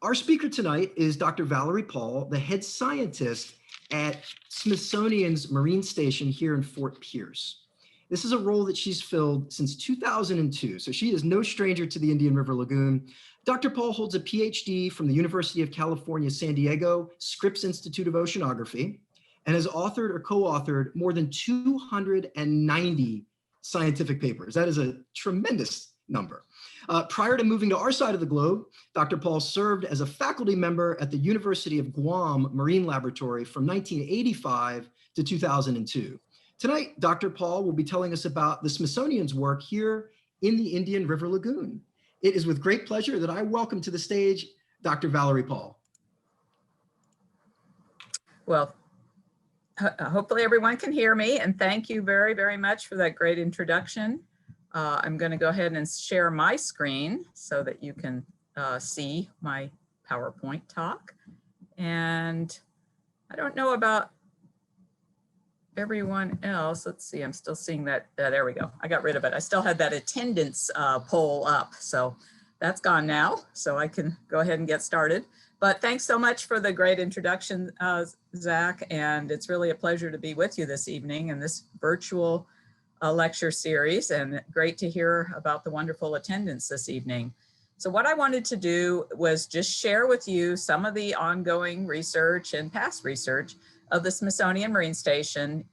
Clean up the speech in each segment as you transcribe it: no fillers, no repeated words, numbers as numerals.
Our speaker tonight is Dr. Valerie Paul, the head scientist at Smithsonian's Marine Station here in Fort Pierce. This is a role that she's filled since 2002, so she is no stranger to the Indian River Lagoon. Dr. Paul holds a PhD from the University of California, San Diego, Scripps Institute of Oceanography, and has authored or co-authored more than 290 scientific papers. That is a tremendous number. Prior to moving to our side of the globe, Dr. Paul served as a faculty member at the University of Guam Marine Laboratory from 1985 to 2002. Tonight, Dr. Paul will be telling us about the Smithsonian's work here in the Indian River Lagoon. It is with great pleasure that I welcome to the stage Dr. Valerie Paul. Well, hopefully everyone can hear me, and thank you very, very much for that great introduction. I'm going to go ahead and share my screen so that you can see my PowerPoint talk. And I don't know about everyone else. Let's see, I'm still seeing that. There we go. I got rid of it. I still had that attendance poll up. So that's gone now. So I can go ahead and get started. But thanks so much for the great introduction, Zach. And it's really a pleasure to be with you this evening in this virtual lecture series, and great to hear about the wonderful attendance this evening. So what I wanted to do was just share with you some of the ongoing research and past research of the Smithsonian Marine Station,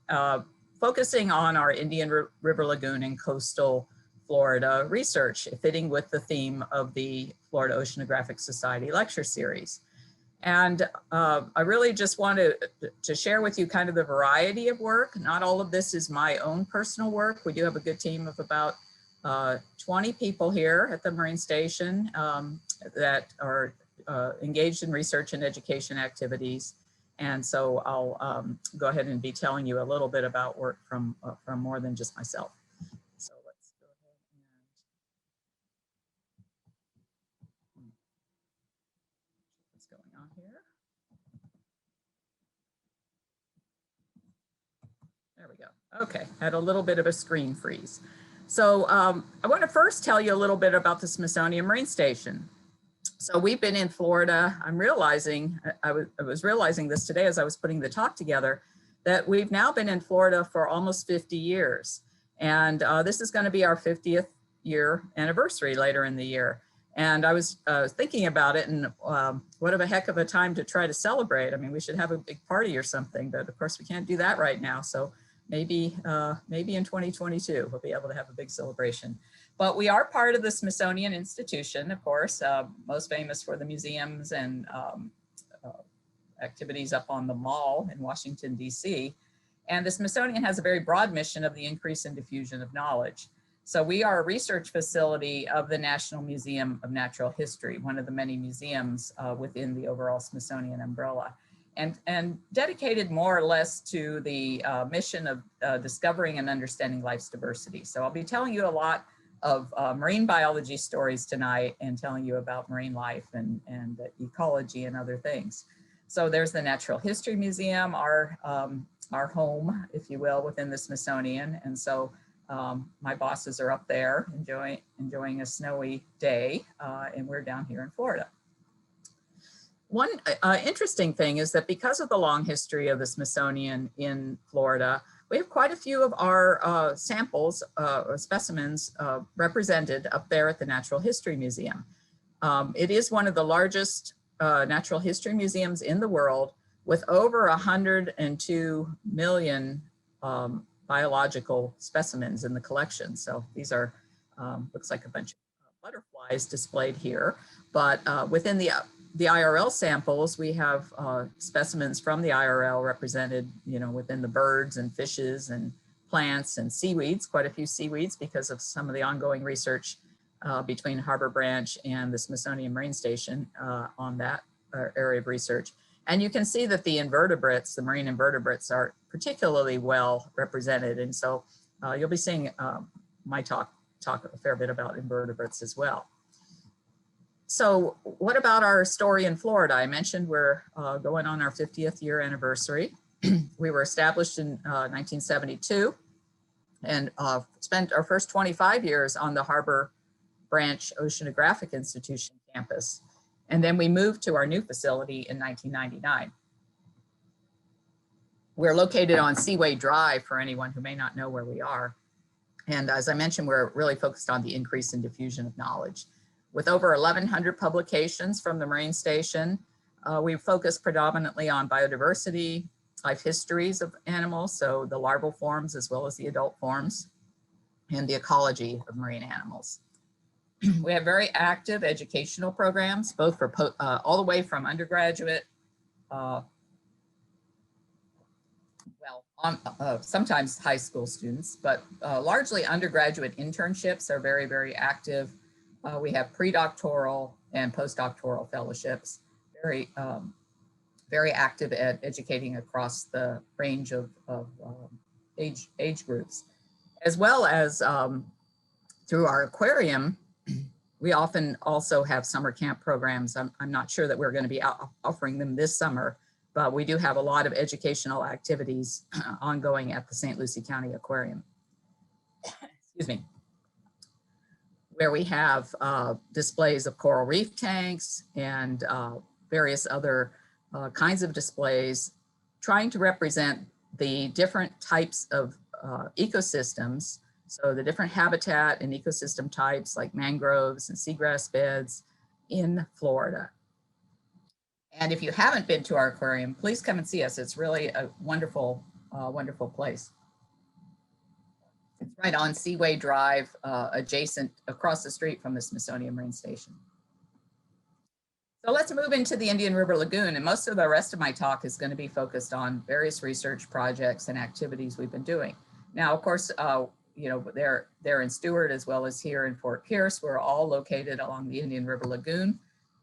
focusing on our Indian River Lagoon and coastal Florida research, fitting with the theme of the Florida Oceanographic Society lecture series. And I really just wanted to share with you kind of the variety of work. Not all of this is my own personal work. We do have a good team of about 20 people here at the Marine Station that are engaged in research and education activities. And so I'll go ahead and be telling you a little bit about work from more than just myself. So let's go ahead and what's going on here. There we go. Okay, had a little bit of a screen freeze. So I want to first tell you a little bit about the Smithsonian Marine Station. So we've been in Florida. I'm realizing, I was realizing this today as I was putting the talk together, that we've now been in Florida for almost 50 years. And this is going to be our 50th year anniversary later in the year. And I was thinking about it, and what a heck of a time to try to celebrate. I mean, we should have a big party or something, but of course we can't do that right now. So maybe in 2022, we'll be able to have a big celebration. But we are part of the Smithsonian Institution, of course, most famous for the museums and activities up on the Mall in Washington, D.C. And the Smithsonian has a very broad mission of the increase and diffusion of knowledge. So we are a research facility of the National Museum of Natural History, one of the many museums within the overall Smithsonian umbrella, and dedicated more or less to the mission of discovering and understanding life's diversity. So I'll be telling you a lot of marine biology stories tonight and telling you about marine life and ecology and other things. So there's the Natural History Museum, our home, if you will, within the Smithsonian. And so my bosses are up there enjoying a snowy day, and we're down here in Florida. One interesting thing is that because of the long history of the Smithsonian in Florida, we have quite a few of our samples or specimens represented up there at the Natural History Museum. It is one of the largest natural history museums in the world, with over 102 million biological specimens in the collection. So these are, looks like a bunch of butterflies displayed here, but within the IRL samples, we have specimens from the IRL represented, within the birds and fishes and plants and seaweeds, quite a few seaweeds because of some of the ongoing research between Harbor Branch and the Smithsonian Marine Station on that area of research. And you can see that the invertebrates, the marine invertebrates, are particularly well represented. And so you'll be seeing my talk a fair bit about invertebrates as well. So what about our story in Florida? I mentioned we're going on our 50th year anniversary. We were established in 1972 and spent our first 25 years on the Harbor Branch Oceanographic Institution campus. And then we moved to our new facility in 1999. We're located on Seaway Drive for anyone who may not know where we are. And as I mentioned, we're really focused on the increase in diffusion of knowledge. With over 1,100 publications from the Marine Station, we focus predominantly on biodiversity, life histories of animals, so the larval forms as well as the adult forms, and the ecology of marine animals. We have very active educational programs, both for all the way from undergraduate, sometimes high school students, but largely undergraduate internships are very, very active. We have pre-doctoral and postdoctoral fellowships, very active at educating across the range of age groups, as well as through our aquarium. We often also have summer camp programs. I'm not sure that we're going to be offering them this summer, but we do have a lot of educational activities ongoing at the St. Lucie County Aquarium. Excuse me. Where we have displays of coral reef tanks and various other kinds of displays, trying to represent the different types of ecosystems. So the different habitat and ecosystem types like mangroves and seagrass beds in Florida. And if you haven't been to our aquarium, please come and see us. It's really a wonderful, wonderful place. It's right on Seaway Drive, adjacent across the street from the Smithsonian Marine Station. So let's move into the Indian River Lagoon. And most of the rest of my talk is going to be focused on various research projects and activities we've been doing. Now, of course, you know, they're in Stewart as well as here in Fort Pierce. We're all located along the Indian River Lagoon,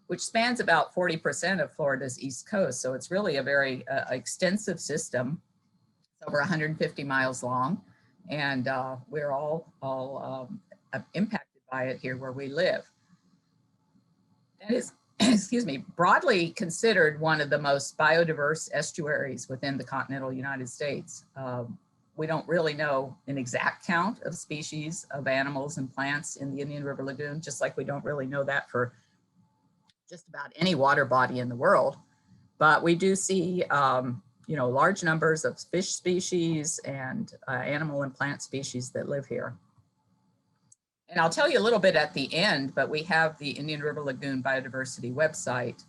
which spans about 40% of Florida's east coast. So it's really a very extensive system. It's over 150 miles long, and we're all impacted by it here where we live. That is, excuse me, broadly considered one of the most biodiverse estuaries within the continental United States. We don't really know an exact count of species of animals and plants in the Indian River Lagoon, just like we don't really know that for just about any water body in the world. But we do see, you know, large numbers of fish species and animal and plant species that live here. And I'll tell you a little bit at the end, but we have the Indian River Lagoon Biodiversity website,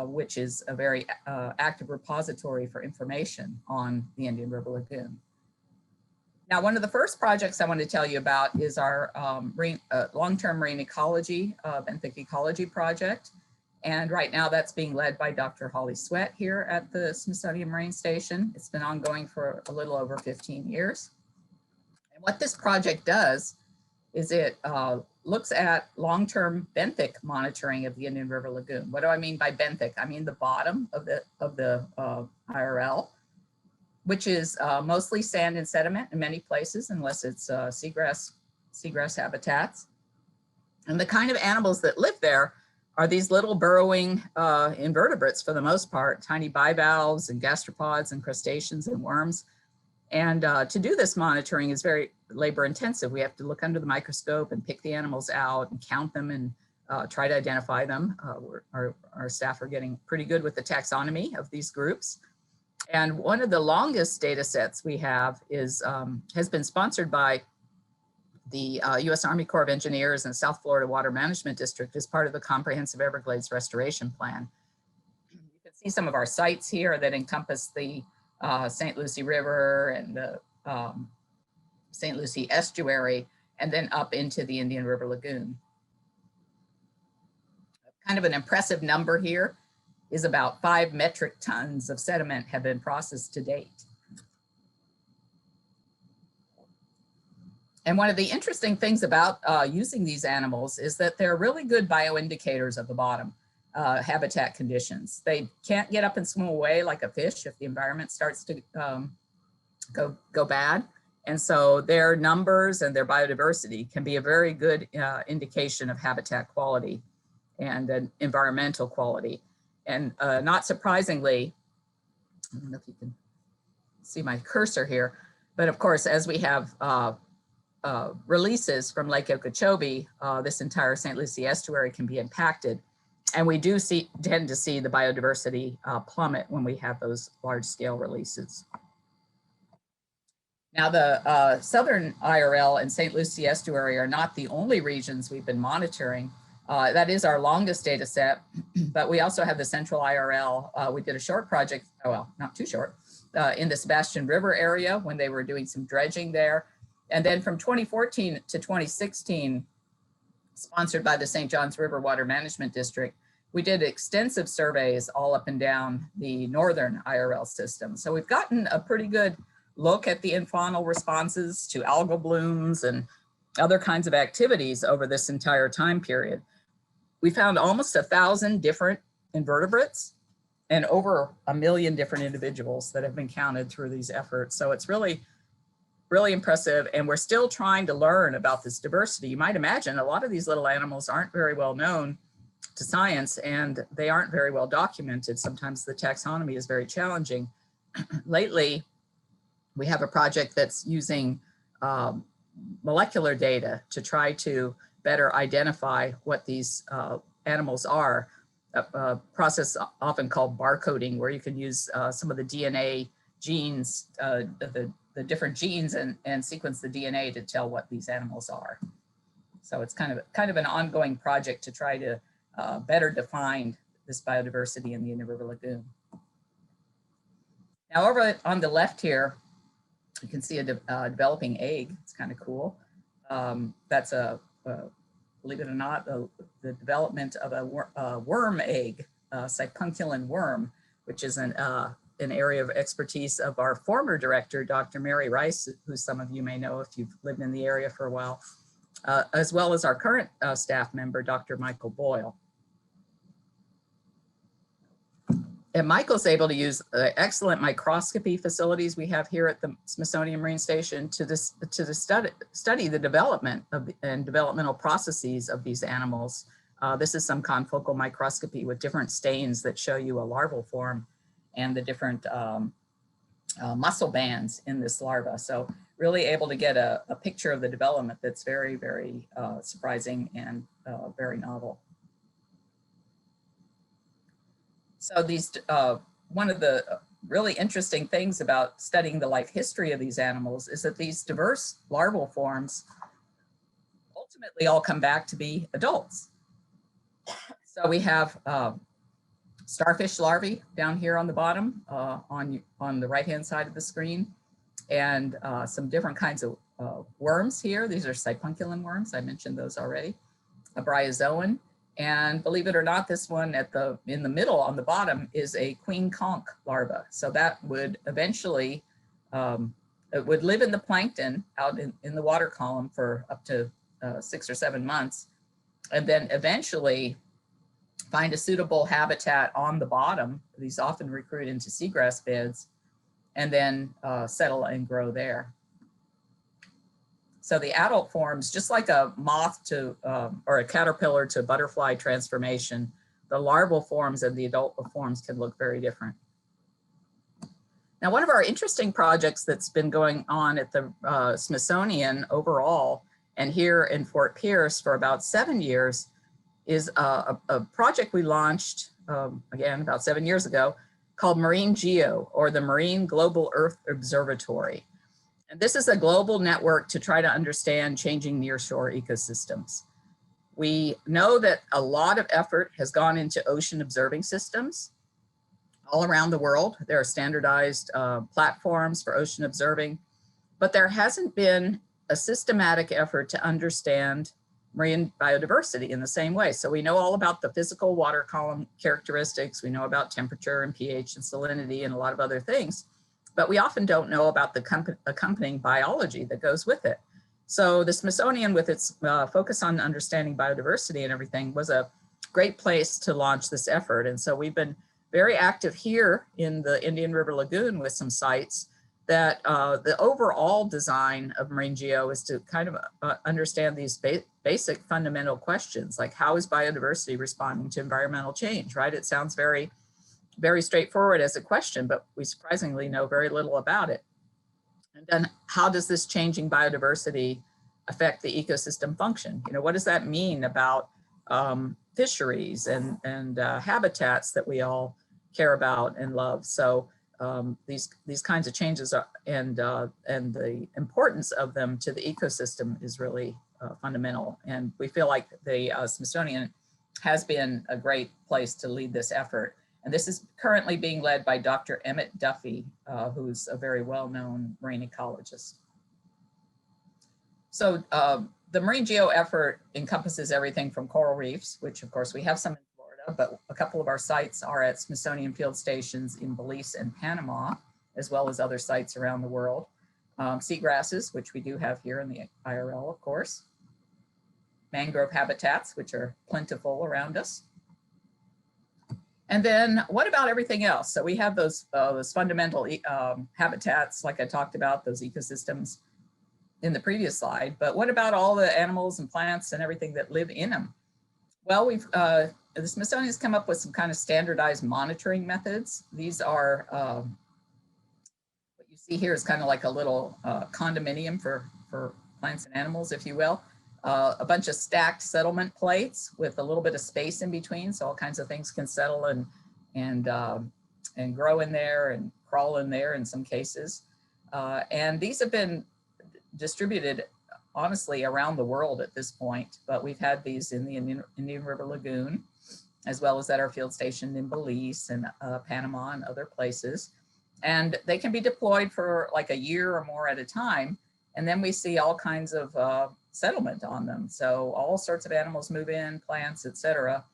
which is a very active repository for information on the Indian River Lagoon. Now, one of the first projects I want to tell you about is our long-term marine ecology, Benthic Ecology project. And right now that's being led by Dr. Holly Sweat here at the Smithsonian Marine Station. It's been ongoing for a little over 15 years. And what this project does is it looks at long-term benthic monitoring of the Indian River Lagoon. What do I mean by benthic? I mean the bottom of the IRL, which is mostly sand and sediment in many places, unless it's seagrass habitats. And the kind of animals that live there are these little burrowing invertebrates for the most part, tiny bivalves and gastropods and crustaceans and worms. And to do this monitoring is very labor intensive. We have to look under the microscope and pick the animals out and count them and try to identify them. Our staff are getting pretty good with the taxonomy of these groups. And one of the longest data sets we have is has been sponsored by the U.S. Army Corps of Engineers and South Florida Water Management District as part of the Comprehensive Everglades Restoration Plan. You can see some of our sites here that encompass the St. Lucie River and the St. Lucie Estuary, and then up into the Indian River Lagoon. Kind of an impressive number here is about 5 metric tons of sediment have been processed to date. And one of the interesting things about using these animals is that they're really good bioindicators of the bottom habitat conditions. They can't get up and swim away like a fish if the environment starts to go bad. And so their numbers and their biodiversity can be a very good indication of habitat quality and environmental quality. And not surprisingly, I don't know if you can see my cursor here, but of course, as we have releases from Lake Okeechobee, this entire St. Lucie estuary can be impacted. And we do tend to see the biodiversity plummet when we have those large scale releases. Now the Southern IRL and St. Lucie estuary are not the only regions we've been monitoring. That is our longest data set, but we also have the Central IRL. We did a short project, oh well, not too short, in the Sebastian River area when they were doing some dredging there. And then from 2014 to 2016, sponsored by the St. Johns River Water Management District, we did extensive surveys all up and down the Northern IRL system. So we've gotten a pretty good look at the infaunal responses to algal blooms and other kinds of activities over this entire time period. We found almost 1,000 different invertebrates and over 1 million different individuals that have been counted through these efforts. So it's really impressive. And we're still trying to learn about this diversity. You might imagine a lot of these little animals aren't very well known to science, and they aren't very well documented. Sometimes the taxonomy is very challenging. Lately, we have a project that's using molecular data to try to better identify what these animals are, a process often called barcoding, where you can use some of the DNA genes, the different genes and sequence the DNA to tell what these animals are. So it's kind of an ongoing project to try to better define this biodiversity in the Indian River Lagoon. Now over on the left here, you can see a developing egg. It's kind of cool. That's believe it or not, the development of a worm egg, sipunculin worm, which is an area of expertise of our former director, Dr. Mary Rice, who some of you may know if you've lived in the area for a while, as well as our current staff member, Dr. Michael Boyle. And Michael's able to use excellent microscopy facilities we have here at the Smithsonian Marine Station to study the development and developmental processes of these animals. This is some confocal microscopy with different stains that show you a larval form and the different muscle bands in this larva. So really able to get a picture of the development that's very, very surprising and very novel. So these, one of the really interesting things about studying the life history of these animals is that these diverse larval forms ultimately all come back to be adults. So we have starfish larvae down here on the bottom on the right-hand side of the screen, and some different kinds of worms here. These are sipunculin worms. I mentioned those already. A bryozoan. And believe it or not, this one in the middle on the bottom is a queen conch larva. So that would eventually, it would live in the plankton out in the water column for up to 6 or 7 months, and then eventually find a suitable habitat on the bottom. These often recruit into seagrass beds and then settle and grow there. So the adult forms, just like a moth to, or a caterpillar to butterfly transformation, the larval forms and the adult forms can look very different. Now, one of our interesting projects that's been going on at the Smithsonian overall, and here in Fort Pierce for about 7 years, is a project we launched, again, about 7 years ago, called Marine Geo, or the Marine Global Earth Observatory. And this is a global network to try to understand changing nearshore ecosystems. We know that a lot of effort has gone into ocean observing systems all around the world. There are standardized platforms for ocean observing, but there hasn't been a systematic effort to understand marine biodiversity in the same way. So we know all about the physical water column characteristics. We know about temperature and pH and salinity and a lot of other things, but we often don't know about the accompanying biology that goes with it. So the Smithsonian, with its focus on understanding biodiversity and everything, was a great place to launch this effort. And so we've been very active here in the Indian River Lagoon with some sites that the overall design of Marine Geo is to kind of understand these basic fundamental questions, like how is biodiversity responding to environmental change, right? It sounds very straightforward as a question, but we surprisingly know very little about it. And then how does this changing biodiversity affect the ecosystem function? You know, what does that mean about fisheries and habitats that we all care about and love. So these kinds of changes are, and the importance of them to the ecosystem is really fundamental. And we feel like the Smithsonian has been a great place to lead this effort. And this is currently being led by Dr. Emmett Duffy, who's a very well-known marine ecologist. So the Marine Geo effort encompasses everything from coral reefs, which of course we have some in Florida, but a couple of our sites are at Smithsonian field stations in Belize and Panama, as well as other sites around the world. Seagrasses, which we do have here in the IRL, of course. Mangrove habitats, which are plentiful around us. And then what about everything else? So we have those fundamental habitats, like I talked about, those ecosystems in the previous slide, but what about all the animals and plants and everything that live in them? Well, the Smithsonian has come up with some kind of standardized monitoring methods. These are, what you see here is kind of like a little condominium for plants and animals, if you will. A bunch of stacked settlement plates with a little bit of space in between, so all kinds of things can settle and grow in there and crawl in there in some cases. And these have been distributed honestly around the world at this point, but we've had these in the Indian River Lagoon, as well as at our field station in Belize and Panama and other places. And they can be deployed for like a year or more at a time. And then we see all kinds of settlement on them. So all sorts of animals move in, plants, etc.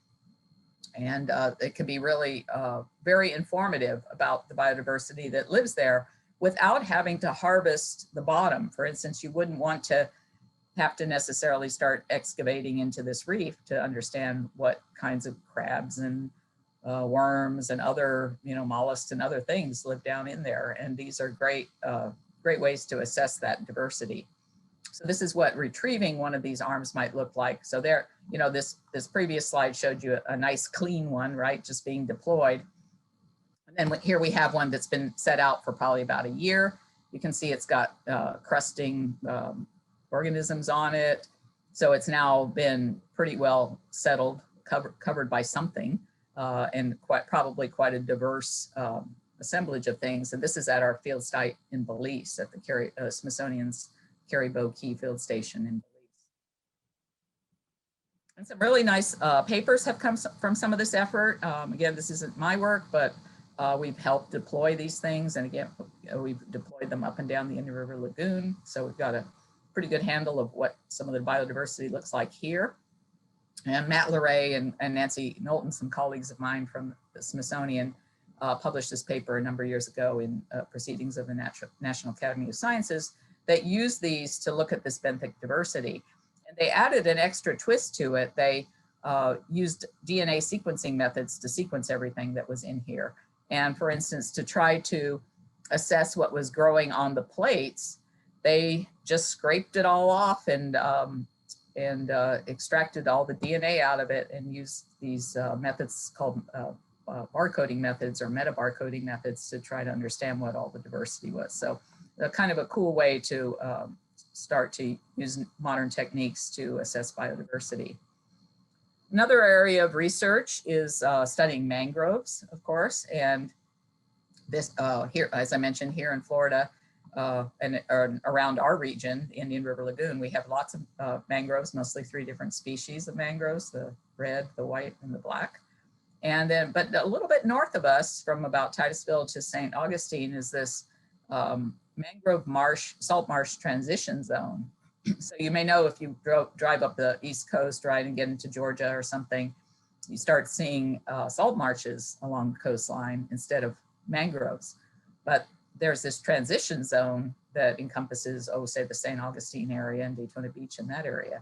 And it can be really very informative about the biodiversity that lives there without having to harvest the bottom. For instance, you wouldn't want to have to necessarily start excavating into this reef to understand what kinds of crabs and worms and other, mollusks and other things live down in there. And these are great ways to assess that diversity. So this is what retrieving one of these arms might look like. So there, this previous slide showed you a nice clean one, right? Just being deployed. And then here we have one that's been set out for probably about a year. You can see it's got crusting organisms on it. So it's now been pretty well settled, covered by something, and probably quite a diverse assemblage of things. And this is at our field site in Belize at the Smithsonian's Caribou Key Field Station in Belize. And some really nice papers have come from some of this effort. Again, this isn't my work, but we've helped deploy these things. And again, we've deployed them up and down the Indian River Lagoon. So we've got a pretty good handle of what some of the biodiversity looks like here. And Matt Leray and Nancy Knowlton, some colleagues of mine from the Smithsonian, published this paper a number of years ago in Proceedings of the National Academy of Sciences that used these to look at this benthic diversity. And they added an extra twist to it. They used DNA sequencing methods to sequence everything that was in here. And for instance, to try to assess what was growing on the plates, they just scraped it all off and extracted all the DNA out of it and used these methods called barcoding methods or meta-barcoding methods to try to understand what all the diversity was. So kind of a cool way to start to use modern techniques to assess biodiversity. Another area of research is studying mangroves, of course, and this here, as I mentioned, here in Florida and around our region, the Indian River Lagoon, we have lots of mangroves, mostly 3 different species of mangroves: the red, the white, and the black. And then, but a little bit north of us, from about Titusville to St. Augustine, is this mangrove marsh, salt marsh transition zone. So you may know if you drive up the East Coast, right, and get into Georgia or something, you start seeing salt marshes along the coastline instead of mangroves. But there's this transition zone that encompasses, say the St. Augustine area and Daytona Beach in that area.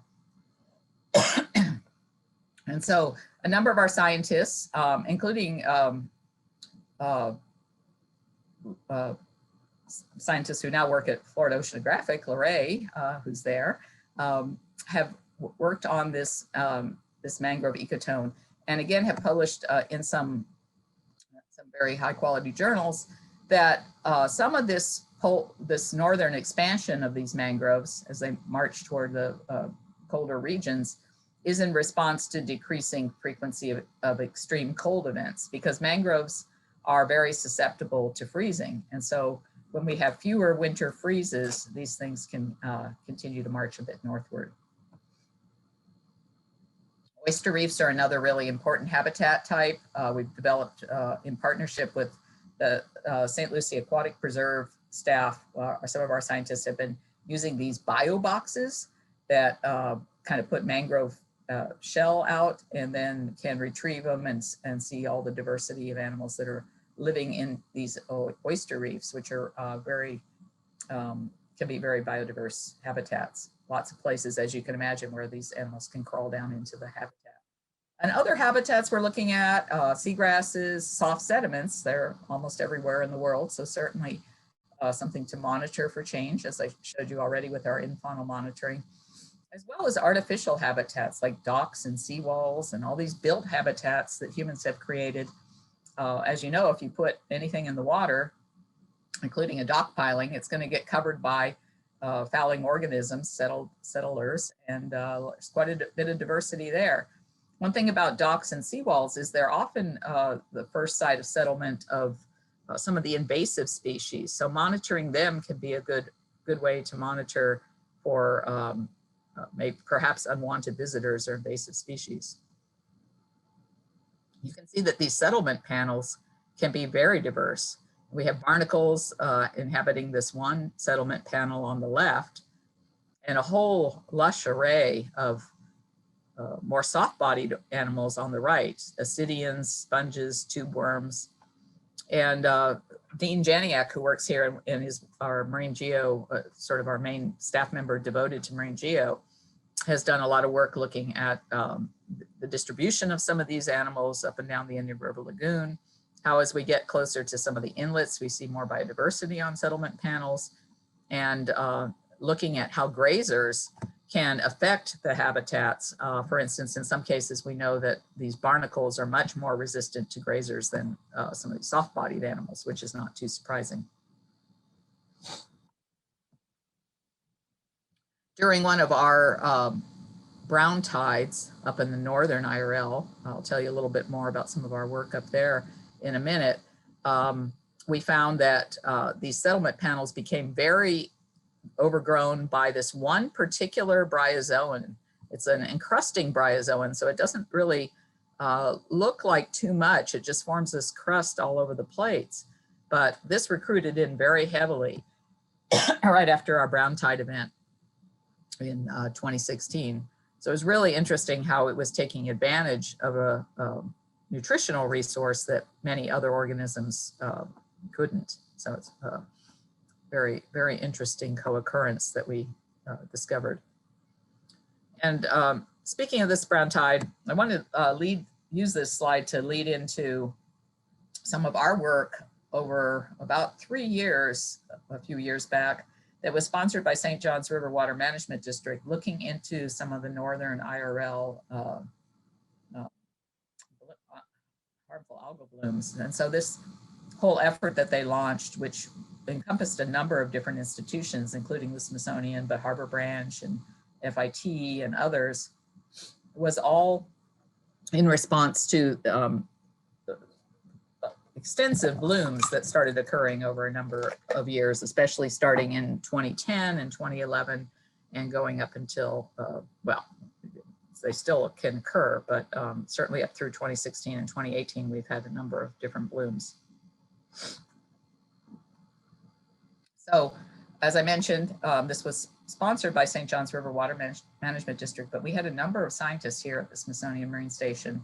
And so a number of our scientists, including scientists who now work at Florida Oceanographic, Valerie, who's there, have worked on this, this mangrove ecotone, and again have published in some very high quality journals that some of this northern expansion of these mangroves as they march toward the colder regions is in response to decreasing frequency of extreme cold events, because mangroves are very susceptible to freezing. And so when we have fewer winter freezes, these things can continue to march a bit northward. Oyster reefs are another really important habitat type. We've developed in partnership with the St. Lucie Aquatic Preserve staff. Some of our scientists have been using these bio boxes that kind of put mangrove shell out and then can retrieve them and see all the diversity of animals that are living in these oyster reefs, which are can be very biodiverse habitats. Lots of places, as you can imagine, where these animals can crawl down into the habitat. And other habitats we're looking at, seagrasses, soft sediments, they're almost everywhere in the world. So certainly something to monitor for change, as I showed you already with our infaunal monitoring, as well as artificial habitats like docks and seawalls and all these built habitats that humans have created. As you know, if you put anything in the water, including a dock piling, it's going to get covered by fouling organisms, settlers, and there's quite a bit of diversity there. One thing about docks and seawalls is they're often the first site of settlement of some of the invasive species. So monitoring them can be a good way to monitor for maybe perhaps unwanted visitors or invasive species. You can see that these settlement panels can be very diverse. We have barnacles inhabiting this one settlement panel on the left, and a whole lush array of more soft-bodied animals on the right, ascidians, sponges, tube worms. And Dean Janiak, who works here and is our marine geo, sort of our main staff member devoted to marine geo, has done a lot of work looking at the distribution of some of these animals up and down the Indian River Lagoon, how as we get closer to some of the inlets, we see more biodiversity on settlement panels, and looking at how grazers can affect the habitats. For instance, in some cases, we know that these barnacles are much more resistant to grazers than some of these soft-bodied animals, which is not too surprising. During one of our brown tides up in the northern IRL, I'll tell you a little bit more about some of our work up there in a minute, we found that these settlement panels became very overgrown by this one particular bryozoan. It's an encrusting bryozoan, so it doesn't really look like too much. It just forms this crust all over the plates. But this recruited in very heavily right after our brown tide event in 2016. So it was really interesting how it was taking advantage of a nutritional resource that many other organisms couldn't. So it's very, very interesting co-occurrence that we discovered. And speaking of this brown tide, I want to use this slide to lead into some of our work over about 3 years, a few years back, that was sponsored by St. John's River Water Management District, looking into some of the northern IRL harmful algal blooms. And so this whole effort that they launched, which encompassed a number of different institutions, including the Smithsonian, but Harbor Branch and FIT and others, was all in response to extensive blooms that started occurring over a number of years, especially starting in 2010 and 2011 and going up until, well, they still can occur, but certainly up through 2016 and 2018, we've had a number of different blooms. So, as I mentioned, this was sponsored by St. John's River Water Management District, but we had a number of scientists here at the Smithsonian Marine Station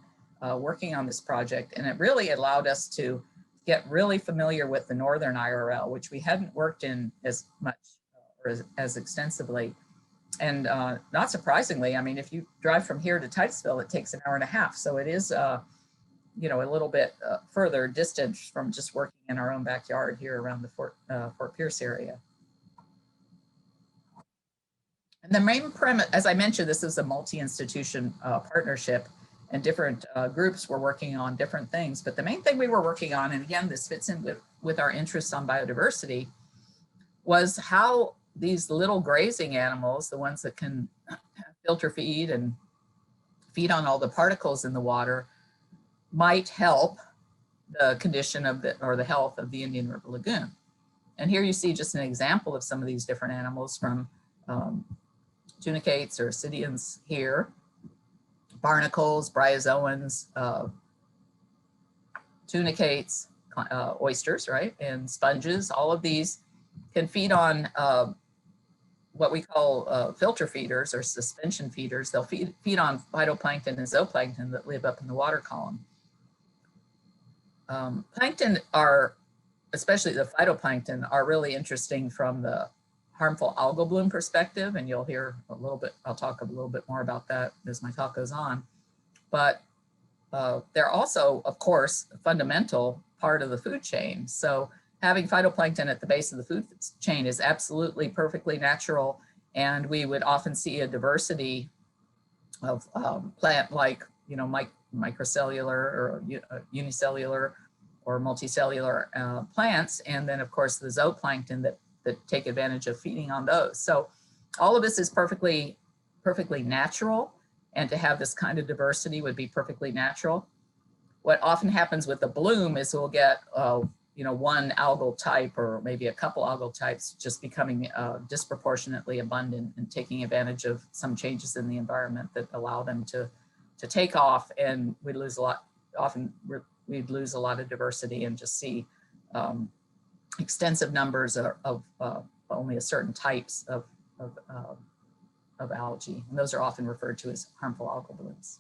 working on this project, and it really allowed us to get really familiar with the northern IRL, which we hadn't worked in as much or as extensively. And not surprisingly, I mean, if you drive from here to Titusville, it takes an hour and a half. So it is, you know, a little bit further distance from just working in our own backyard here around the Fort Pierce area. And the main premise, as I mentioned, this is a multi-institution partnership, and different groups were working on different things. But the main thing we were working on, and again, this fits in with our interests on biodiversity, was how these little grazing animals, the ones that can filter feed and feed on all the particles in the water might help the condition of the health of the Indian River Lagoon. And here you see just an example of some of these different animals, from tunicates or ascidians here, barnacles, bryozoans, tunicates, oysters, right, and sponges. All of these can feed on what we call filter feeders or suspension feeders. They'll feed on phytoplankton and zooplankton that live up in the water column. Plankton are, especially the phytoplankton, are really interesting from the harmful algal bloom perspective, and you'll hear a little bit, I'll talk a little bit more about that as my talk goes on. But they're also, of course, a fundamental part of the food chain. So having phytoplankton at the base of the food chain is absolutely perfectly natural, and we would often see a diversity of plant, like, you know, microcellular or unicellular or multicellular plants, and then of course the zooplankton that take advantage of feeding on those. So all of this is perfectly natural, and to have this kind of diversity would be perfectly natural. What often happens with the bloom is we'll get you know, one algal type or maybe a couple algal types just becoming disproportionately abundant and taking advantage of some changes in the environment that allow them to take off, and we lose a lot. Often we'd lose a lot of diversity and just see extensive numbers of only a certain types of algae, and those are often referred to as harmful algal blooms.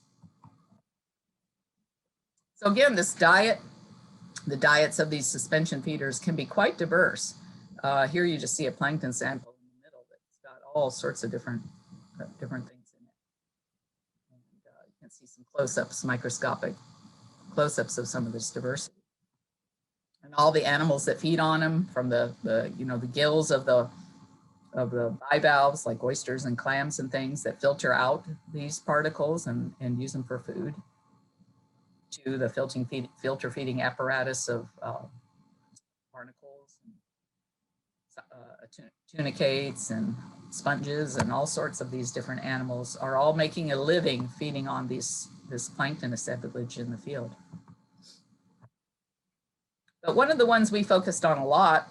So again, this diet, the diets of these suspension feeders can be quite diverse. Here you just see a plankton sample in the middle that's got all sorts of different things in it. And you can see some close-ups, microscopic close-ups of some of this diversity. And all the animals that feed on them, from the you know, the gills of the bivalves, like oysters and clams and things that filter out these particles and use them for food, to the filter feeding apparatus of barnacles, and, tunicates and sponges, and all sorts of these different animals are all making a living feeding on this plankton assemblage in the field. But one of the ones we focused on a lot,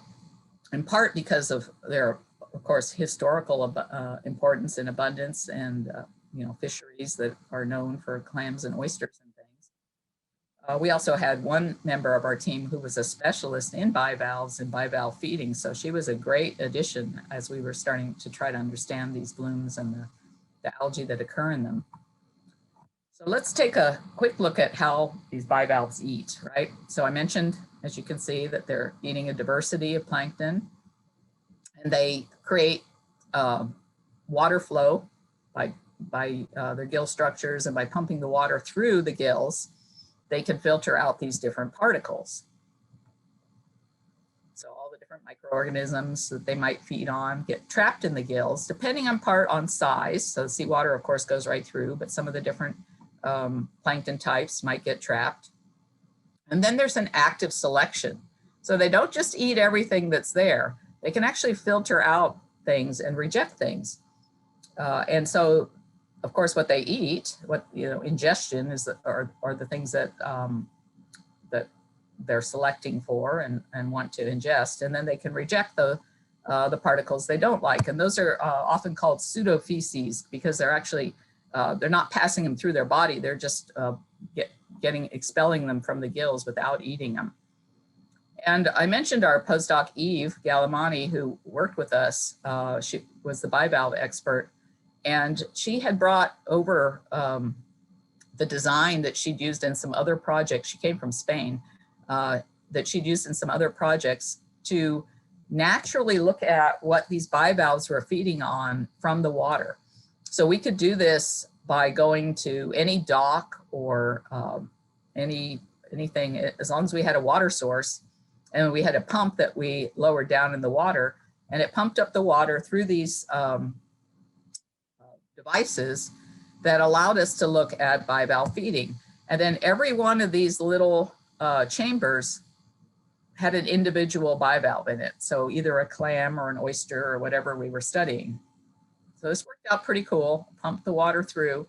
in part because of their, of course, historical importance and abundance, and you know, fisheries that are known for clams and oysters and things. We also had one member of our team who was a specialist in bivalves and bivalve feeding. So she was a great addition as we were starting to try to understand these blooms and the algae that occur in them. So let's take a quick look at how these bivalves eat, right? So I mentioned, as you can see, that they're eating a diversity of plankton, and they create water flow by their gill structures, and by pumping the water through the gills, they can filter out these different particles. So all the different microorganisms that they might feed on get trapped in the gills, depending on size. So seawater, of course, goes right through, but some of the different plankton types might get trapped. And then there's an active selection. So they don't just eat everything that's there. They can actually filter out things and reject things. And so, of course, what they eat, what, you know, ingestion is are the things that that they're selecting for and want to ingest, and then they can reject the particles they don't like, and those are often called pseudofeces, because they're actually they're not passing them through their body; they're just expelling them from the gills without eating them. And I mentioned our postdoc Eve Gallimani, who worked with us. She was the bivalve expert. And she had brought over the design that she'd used in some other projects. She came from Spain, that she'd used in some other projects to naturally look at what these bivalves were feeding on from the water. So we could do this by going to any dock or anything, as long as we had a water source, and we had a pump that we lowered down in the water, and it pumped up the water through these devices that allowed us to look at bivalve feeding. And then every one of these little chambers had an individual bivalve in it. So either a clam or an oyster or whatever we were studying. So this worked out pretty cool, pumped the water through.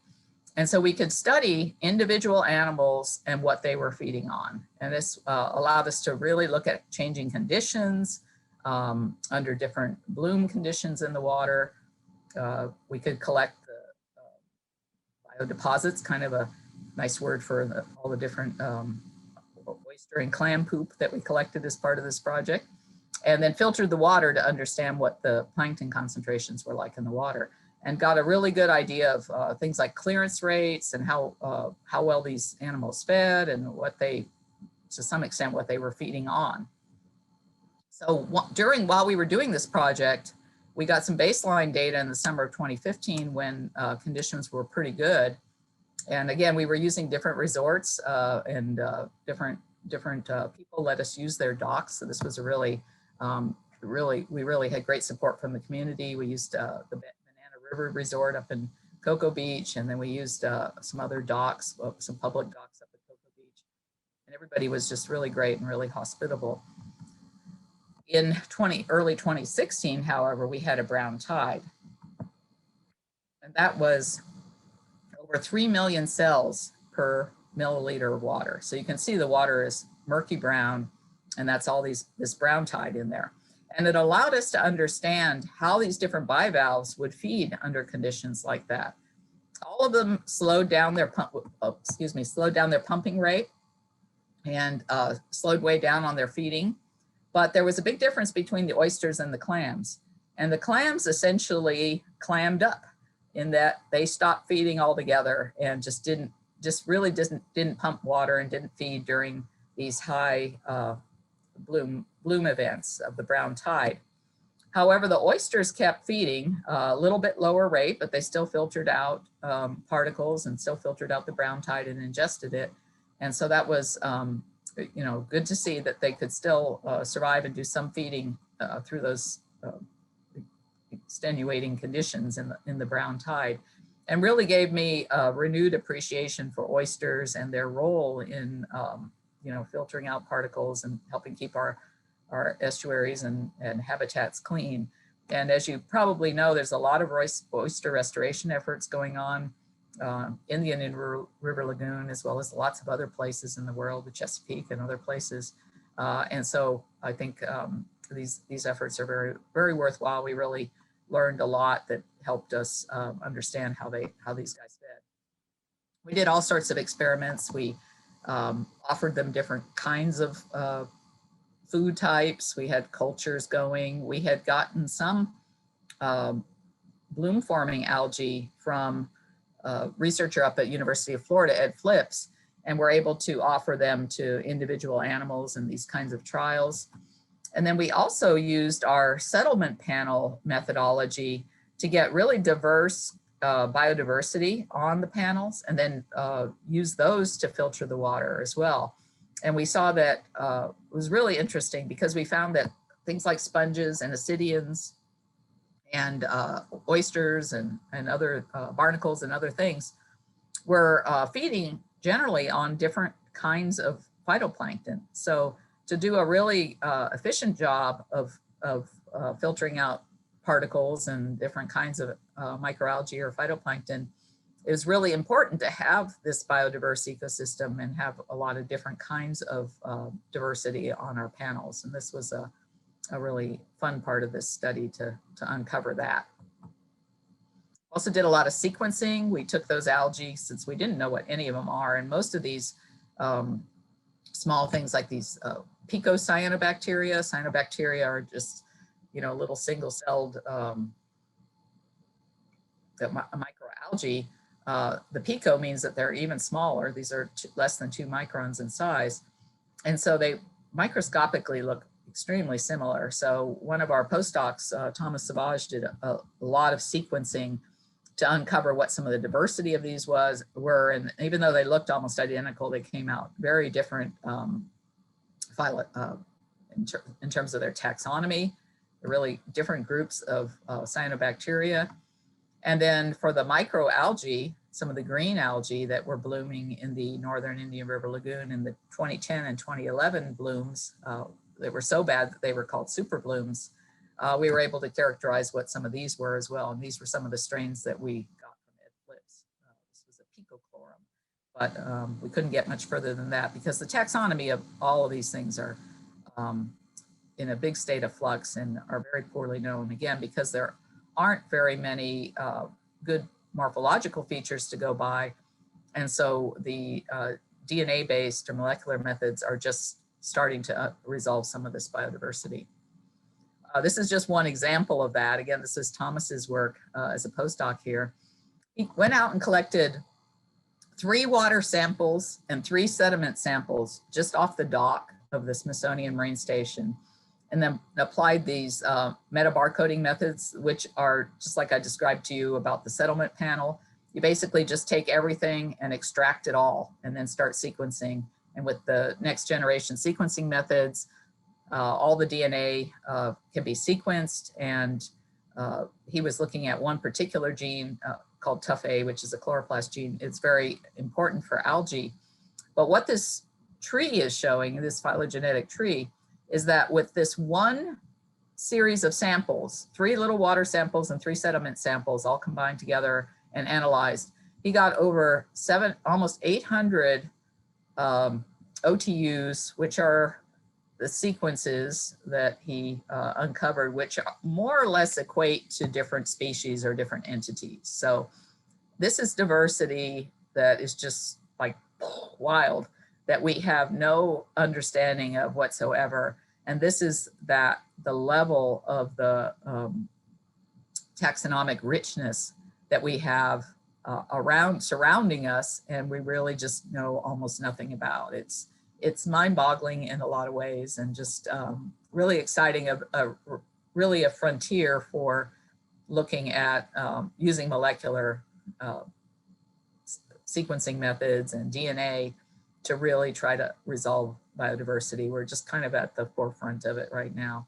And so we could study individual animals and what they were feeding on. And this allowed us to really look at changing conditions under different bloom conditions in the water. We could collect the biodeposits, kind of a nice word for all the different oyster and clam poop that we collected as part of this project, and then filtered the water to understand what the plankton concentrations were like in the water, and got a really good idea of things like clearance rates and how well these animals fed and what they, to some extent, what they were feeding on. So while we were doing this project, we got some baseline data in the summer of 2015 when conditions were pretty good. And again, we were using different resorts and different people let us use their docks. So this was a really, we really had great support from the community. We used the Banana River Resort up in Cocoa Beach, and then we used some other docks, some public docks up at Cocoa Beach. And everybody was just really great and really hospitable. In early 2016, however, we had a brown tide. And that was over 3 million cells per milliliter of water. So you can see the water is murky brown, and that's all this brown tide in there. And it allowed us to understand how these different bivalves would feed under conditions like that. All of them slowed down their pumping rate and slowed way down on their feeding. But there was a big difference between the oysters and the clams. And the clams essentially clammed up in that they stopped feeding altogether and just didn't pump water and didn't feed during these high bloom events of the brown tide. However, the oysters kept feeding a little bit lower rate, but they still filtered out particles and still filtered out the brown tide and ingested it. And so that was good to see that they could still survive and do some feeding through those extenuating conditions in the brown tide, and really gave me a renewed appreciation for oysters and their role in filtering out particles and helping keep our estuaries and habitats clean. And as you probably know, there's a lot of oyster restoration efforts going on in the Indian River Lagoon, as well as lots of other places in the world, the Chesapeake and other places. And so I think these efforts are very, very worthwhile. We really learned a lot that helped us understand how these guys fed. We did all sorts of experiments. We offered them different kinds of food types. We had cultures going. We had gotten some bloom forming algae from a researcher up at University of Florida, Ed Flips, and we're able to offer them to individual animals in these kinds of trials. And then we also used our settlement panel methodology to get really diverse biodiversity on the panels, and then use those to filter the water as well. And we saw that it was really interesting because we found that things like sponges and ascidians and oysters and other barnacles and other things were feeding generally on different kinds of phytoplankton. So to do a really efficient job of filtering out particles and different kinds of microalgae or phytoplankton, it was really important to have this biodiverse ecosystem and have a lot of different kinds of diversity on our panels. And this was a really fun part of this study to uncover that. Also did a lot of sequencing. We took those algae, since we didn't know what any of them are, and most of these small things like these cyanobacteria. Cyanobacteria are just, little single-celled microalgae. The pico means that they're even smaller. These are less than 2 microns in size. And so they microscopically look extremely similar. So one of our postdocs, Thomas Savage, did a lot of sequencing to uncover what some of the diversity of these were. And even though they looked almost identical, they came out very different in terms of their taxonomy, really different groups of cyanobacteria. And then for the microalgae, some of the green algae that were blooming in the northern Indian River Lagoon in the 2010 and 2011 blooms, they were so bad that they were called super blooms. We were able to characterize what some of these were as well. And these were some of the strains that we got from Ed Flips. This was a but we couldn't get much further than that because the taxonomy of all of these things are in a big state of flux and are very poorly known, again, because there aren't very many good morphological features to go by. And so the DNA-based or molecular methods are just starting to resolve some of this biodiversity. This is just one example of that. Again, this is Thomas's work as a postdoc here. He went out and collected 3 water samples and 3 sediment samples just off the dock of the Smithsonian Marine Station, and then applied these metabarcoding methods, which are just like I described to you about the settlement panel. You basically just take everything and extract it all and then start sequencing. And with the next generation sequencing methods, all the DNA can be sequenced. And he was looking at one particular gene called TUF-A, which is a chloroplast gene. It's very important for algae. But what this tree is showing, this phylogenetic tree, is that with this one series of samples, 3 little water samples and 3 sediment samples all combined together and analyzed, he got over almost 800 OTUs, which are the sequences that he uncovered, which more or less equate to different species or different entities. So this is diversity that is just like wild, that we have no understanding of whatsoever. And this is that the level of the taxonomic richness that we have surrounding us, and we really just know almost nothing about. It's mind-boggling in a lot of ways, and just really exciting, really a frontier for looking at using molecular sequencing methods and DNA to really try to resolve biodiversity. We're just kind of at the forefront of it right now.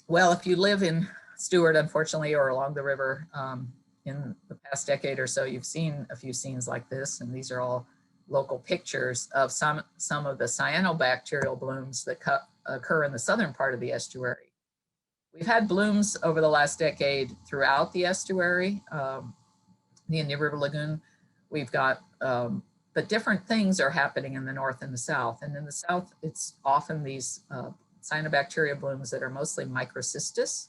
Well, if you live in Stewart, unfortunately, or along the river, in the past decade or so, you've seen a few scenes like this, and these are all local pictures of some of the cyanobacterial blooms that occur in the southern part of the estuary. We've had blooms over the last decade throughout the estuary, the Indian River Lagoon. We've got, but different things are happening in the north and the south. And in the south, it's often these cyanobacteria blooms that are mostly Microcystis.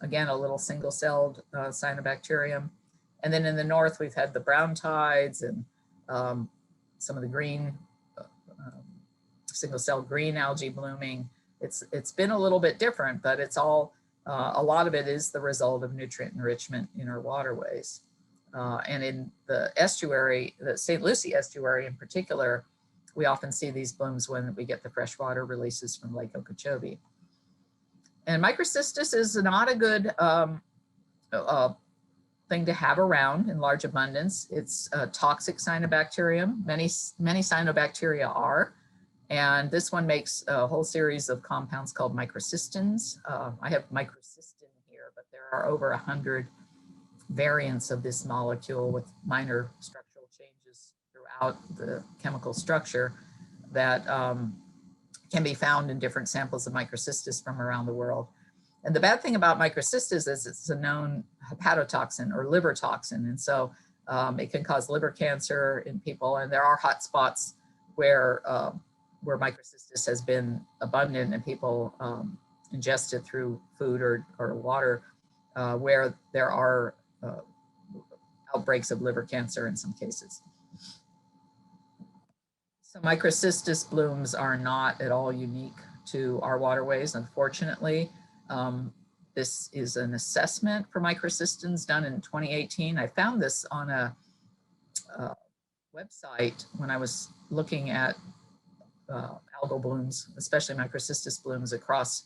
Again, a little single-celled cyanobacterium. And then in the north, we've had the brown tides and some of the green, single-celled green algae blooming. It's been a little bit different, but it's all, a lot of it is the result of nutrient enrichment in our waterways. And in the estuary, the St. Lucie estuary in particular, we often see these blooms when we get the freshwater releases from Lake Okeechobee. And Microcystis is not a good thing to have around in large abundance. It's a toxic cyanobacterium. Many cyanobacteria are. And this one makes a whole series of compounds called microcystins. I have microcystin here, but there are over 100 variants of this molecule with minor structural changes throughout the chemical structure that can be found in different samples of Microcystis from around the world. And the bad thing about Microcystis is it's a known hepatotoxin or liver toxin. And so it can cause liver cancer in people. And there are hot spots where Microcystis has been abundant and people ingest it through food or water, where there are outbreaks of liver cancer in some cases. So Microcystis blooms are not at all unique to our waterways, unfortunately. This is an assessment for microcystins done in 2018. I found this on a website when I was looking at algal blooms, especially Microcystis blooms across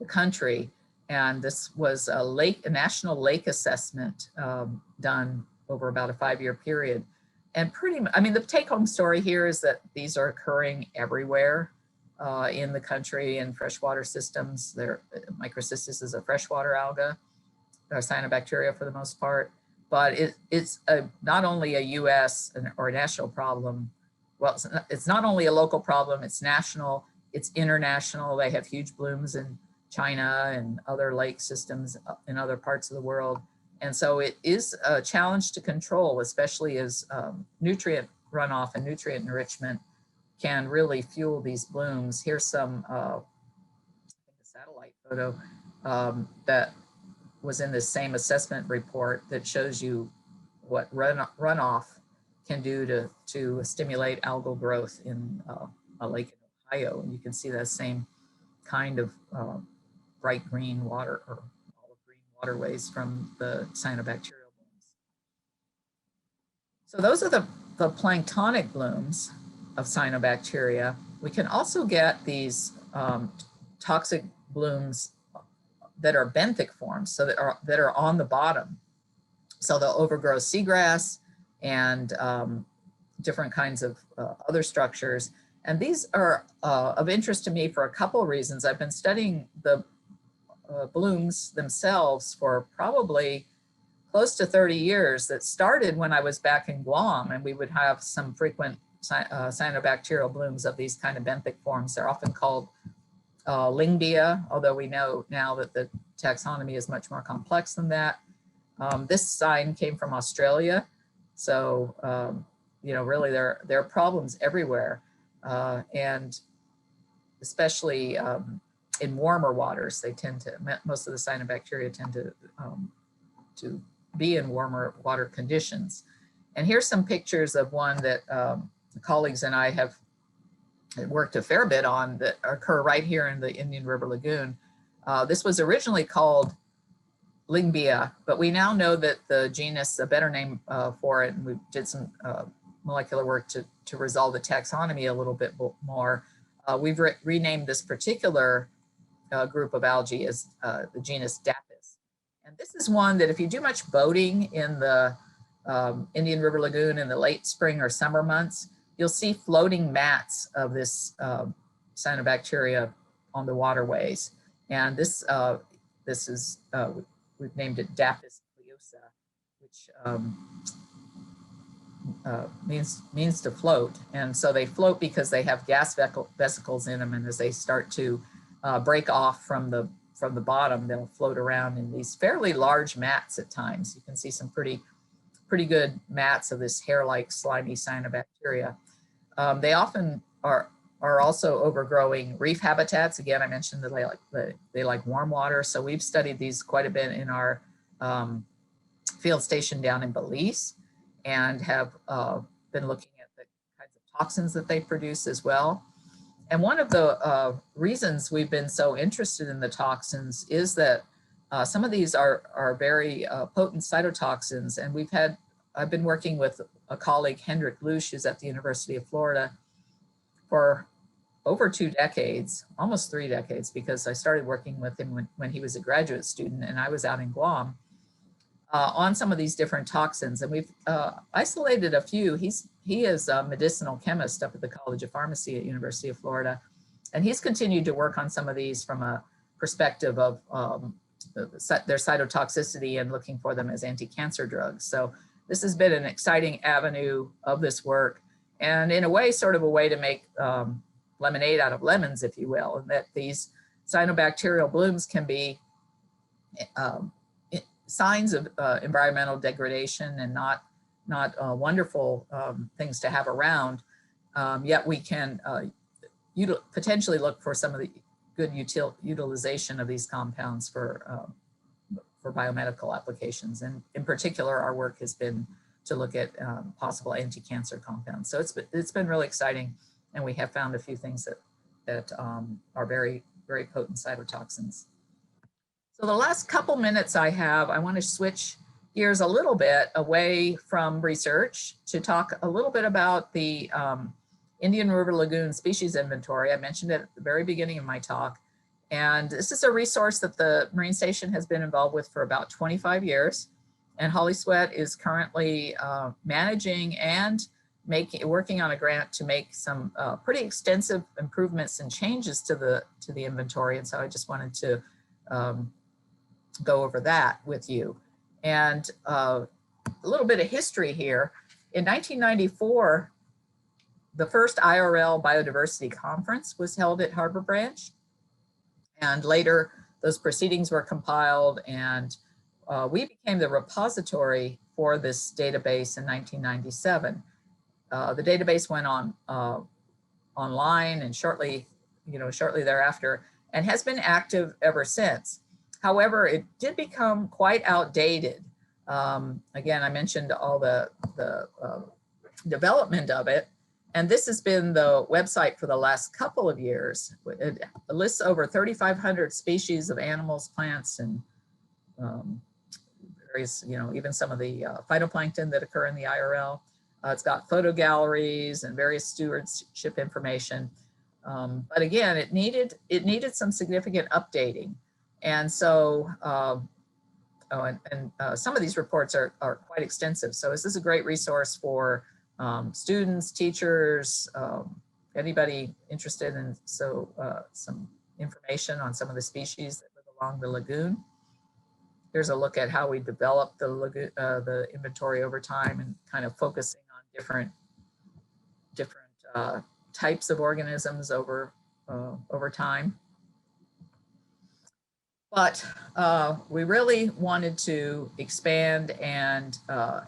the country. And this was a national lake assessment done over about a 5-year period. And the take-home story here is that these are occurring everywhere in the country in freshwater systems. Microcystis is a freshwater alga, or cyanobacteria for the most part, but it's not only a US or a national problem. Well, it's not only a local problem, it's national, it's international. They have huge blooms in China and other lake systems in other parts of the world. And so it is a challenge to control, especially as nutrient runoff and nutrient enrichment can really fuel these blooms. Here's some satellite photo that was in this same assessment report that shows you what runoff can do to stimulate algal growth in a lake in Ohio. And you can see that same kind of bright green water or olive green waterways from the cyanobacterial blooms. So those are the planktonic blooms of cyanobacteria. We can also get these toxic blooms that are benthic forms, so that are on the bottom. So they'll overgrow seagrass and different kinds of other structures. And these are of interest to me for a couple of reasons. I've been studying the blooms themselves for probably close to 30 years. That started when I was back in Guam, and we would have some frequent cyanobacterial blooms of these kind of benthic forms. They're often called Lingbia, although we know now that the taxonomy is much more complex than that. This sign came from Australia. So, you know, really there are problems everywhere. And especially in warmer waters, they tend to, most of the cyanobacteria tend to be in warmer water conditions. And here's some pictures of one that colleagues and I have worked a fair bit on that occur right here in the Indian River Lagoon. This was originally called Lingbia, but we now know that the genus, a better name for it, and we did some molecular work to resolve the taxonomy a little bit more. We've renamed this particular group of algae as the genus Daphis. And this is one that if you do much boating in the Indian River Lagoon in the late spring or summer months, you'll see floating mats of this cyanobacteria on the waterways. And this is, we've named it Daphis pleosa, which means to float. And so they float because they have gas vesicles in them, and as they start to break off from the bottom, they'll float around in these fairly large mats at times. You can see some pretty good mats of this hair-like slimy cyanobacteria. They often are also overgrowing reef habitats. Again, I mentioned that they like warm water, so we've studied these quite a bit in our field station down in Belize, and have been looking at the kinds of toxins that they produce as well. And one of the reasons we've been so interested in the toxins is that some of these are very potent cytotoxins, and I've been working with a colleague, Hendrik Lucie, who's at the University of Florida, for over 2 decades, almost 3 decades, because I started working with him when he was a graduate student and I was out in Guam, on some of these different toxins. And we've isolated a few. He is a medicinal chemist up at the College of Pharmacy at University of Florida. And he's continued to work on some of these from a perspective of their cytotoxicity and looking for them as anti-cancer drugs. So this has been an exciting avenue of this work, and in a way, sort of a way to make lemonade out of lemons, if you will, and that these cyanobacterial blooms can be signs of environmental degradation and not wonderful things to have around. Yet we can potentially look for some of the good utilization of these compounds for biomedical applications. And in particular, our work has been to look at possible anti-cancer compounds. So it's been really exciting, and we have found a few things that are very, very potent cytotoxins. So the last couple minutes I have, I want to switch gears a little bit away from research to talk a little bit about the Indian River Lagoon Species Inventory. I mentioned it at the very beginning of my talk. And this is a resource that the Marine Station has been involved with for about 25 years. And Holly Sweat is currently managing and working on a grant to make some pretty extensive improvements and changes to the inventory. And so I just wanted to go over that with you. And a little bit of history here. In 1994, the first IRL Biodiversity Conference was held at Harbor Branch. And later, those proceedings were compiled and we became the repository for this database in 1997. The database went on online and shortly thereafter, and has been active ever since. However, it did become quite outdated. Again, I mentioned all the development of it, and this has been the website for the last couple of years. It lists over 3,500 species of animals, plants, and various, even some of the phytoplankton that occur in the IRL. It's got photo galleries and various stewardship information. But again, it needed some significant updating. And so, some of these reports are quite extensive. So this is a great resource for students, teachers, anybody interested in some information on some of the species that live along the lagoon. Here's a look at how we developed the lagoon, the inventory over time, and kind of focusing on different types of organisms over time. But we really wanted to expand and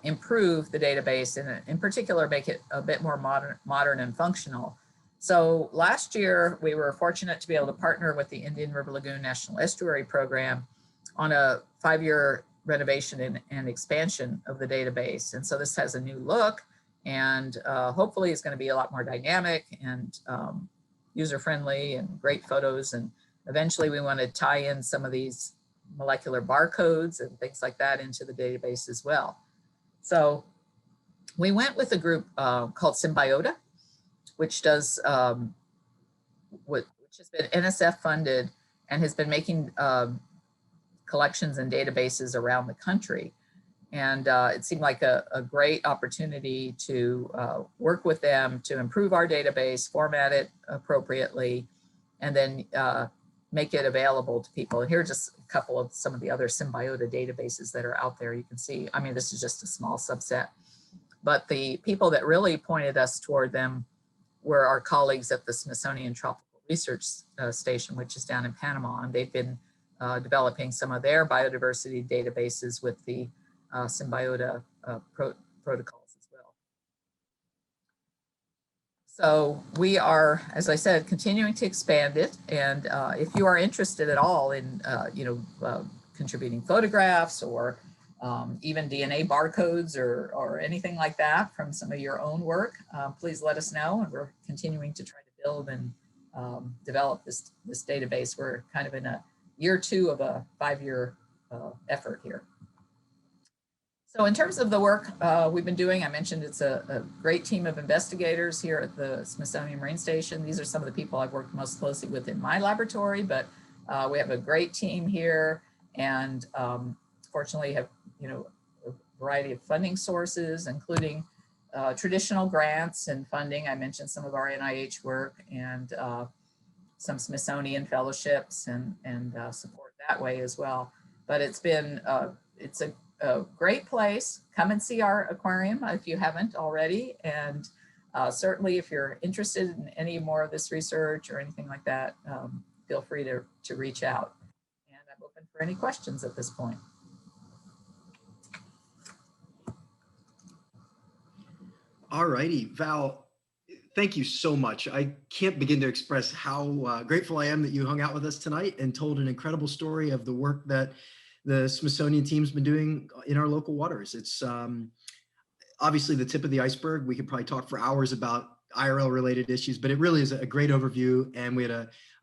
improve the database, and in particular, make it a bit more modern and functional. So last year, we were fortunate to be able to partner with the Indian River Lagoon National Estuary Program on a 5-year renovation and expansion of the database. And so this has a new look, and hopefully it's going to be a lot more dynamic and user-friendly and great photos. And eventually we want to tie in some of these molecular barcodes and things like that into the database as well. So we went with a group called Symbiota, which does, which has been NSF funded and has been making collections and databases around the country. And it seemed like a great opportunity to work with them to improve our database, format it appropriately, and then make it available to people. And here are just a couple of some of the other Symbiota databases that are out there. You can see, I mean, this is just a small subset, but the people that really pointed us toward them were our colleagues at the Smithsonian Tropical Research Station, which is down in Panama, and they've been developing some of their biodiversity databases with the Symbiota protocols as well. So we are, as I said, continuing to expand it. And if you are interested at all in, contributing photographs or even DNA barcodes or anything like that from some of your own work, please let us know. And we're continuing to try to build and develop this database. We're kind of in a year 2 of a 5-year effort here. So in terms of the work we've been doing, I mentioned it's a great team of investigators here at the Smithsonian Marine Station. These are some of the people I've worked most closely with in my laboratory, but we have a great team here, and fortunately have a variety of funding sources, including traditional grants and funding. I mentioned some of our NIH work and some Smithsonian fellowships and support that way as well. But it's been it's a great place. Come and see our aquarium if you haven't already. And certainly if you're interested in any more of this research or anything like that, feel free to reach out. And I'm open for any questions at this point. All righty, Val, thank you so much. I can't begin to express how grateful I am that you hung out with us tonight and told an incredible story of the work that the Smithsonian team's been doing in our local waters. It's obviously the tip of the iceberg. We could probably talk for hours about IRL related issues, but it really is a great overview. And we had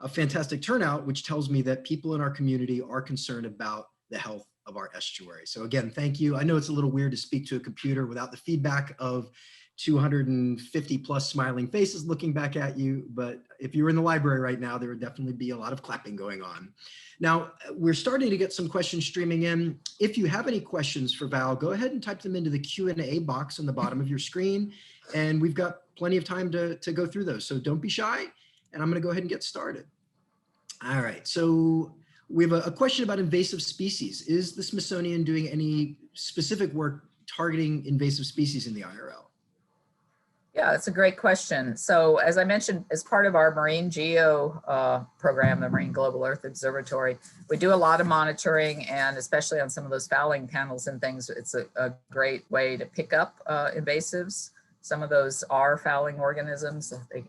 a fantastic turnout, which tells me that people in our community are concerned about the health of our estuary. So again, thank you. I know it's a little weird to speak to a computer without the feedback of 250 plus smiling faces looking back at you. But if you were in the library right now, there would definitely be a lot of clapping going on. Now, we're starting to get some questions streaming in. If you have any questions for Val, go ahead and type them into the Q&A box on the bottom of your screen. And we've got plenty of time to go through those. So don't be shy. And I'm going to go ahead and get started. All right. So we have a question about invasive species. Is the Smithsonian doing any specific work targeting invasive species in the IRL? Yeah, it's a great question. So as I mentioned, as part of our Marine Geo program, the Marine Global Earth Observatory, we do a lot of monitoring, and especially on some of those fouling panels and things, it's a great way to pick up invasives. Some of those are fouling organisms. They,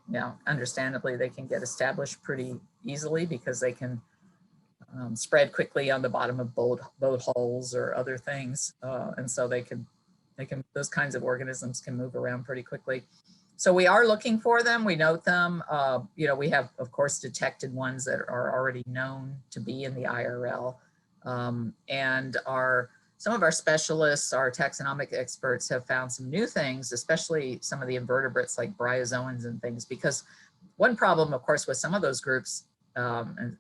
understandably, they can get established pretty easily because they can spread quickly on the bottom of boat hulls or other things. And so those kinds of organisms can move around pretty quickly. So we are looking for them. We note them. We have, of course, detected ones that are already known to be in the IRL. And some of our specialists, our taxonomic experts, have found some new things, especially some of the invertebrates like bryozoans and things, because one problem, of course, with some of those groups, and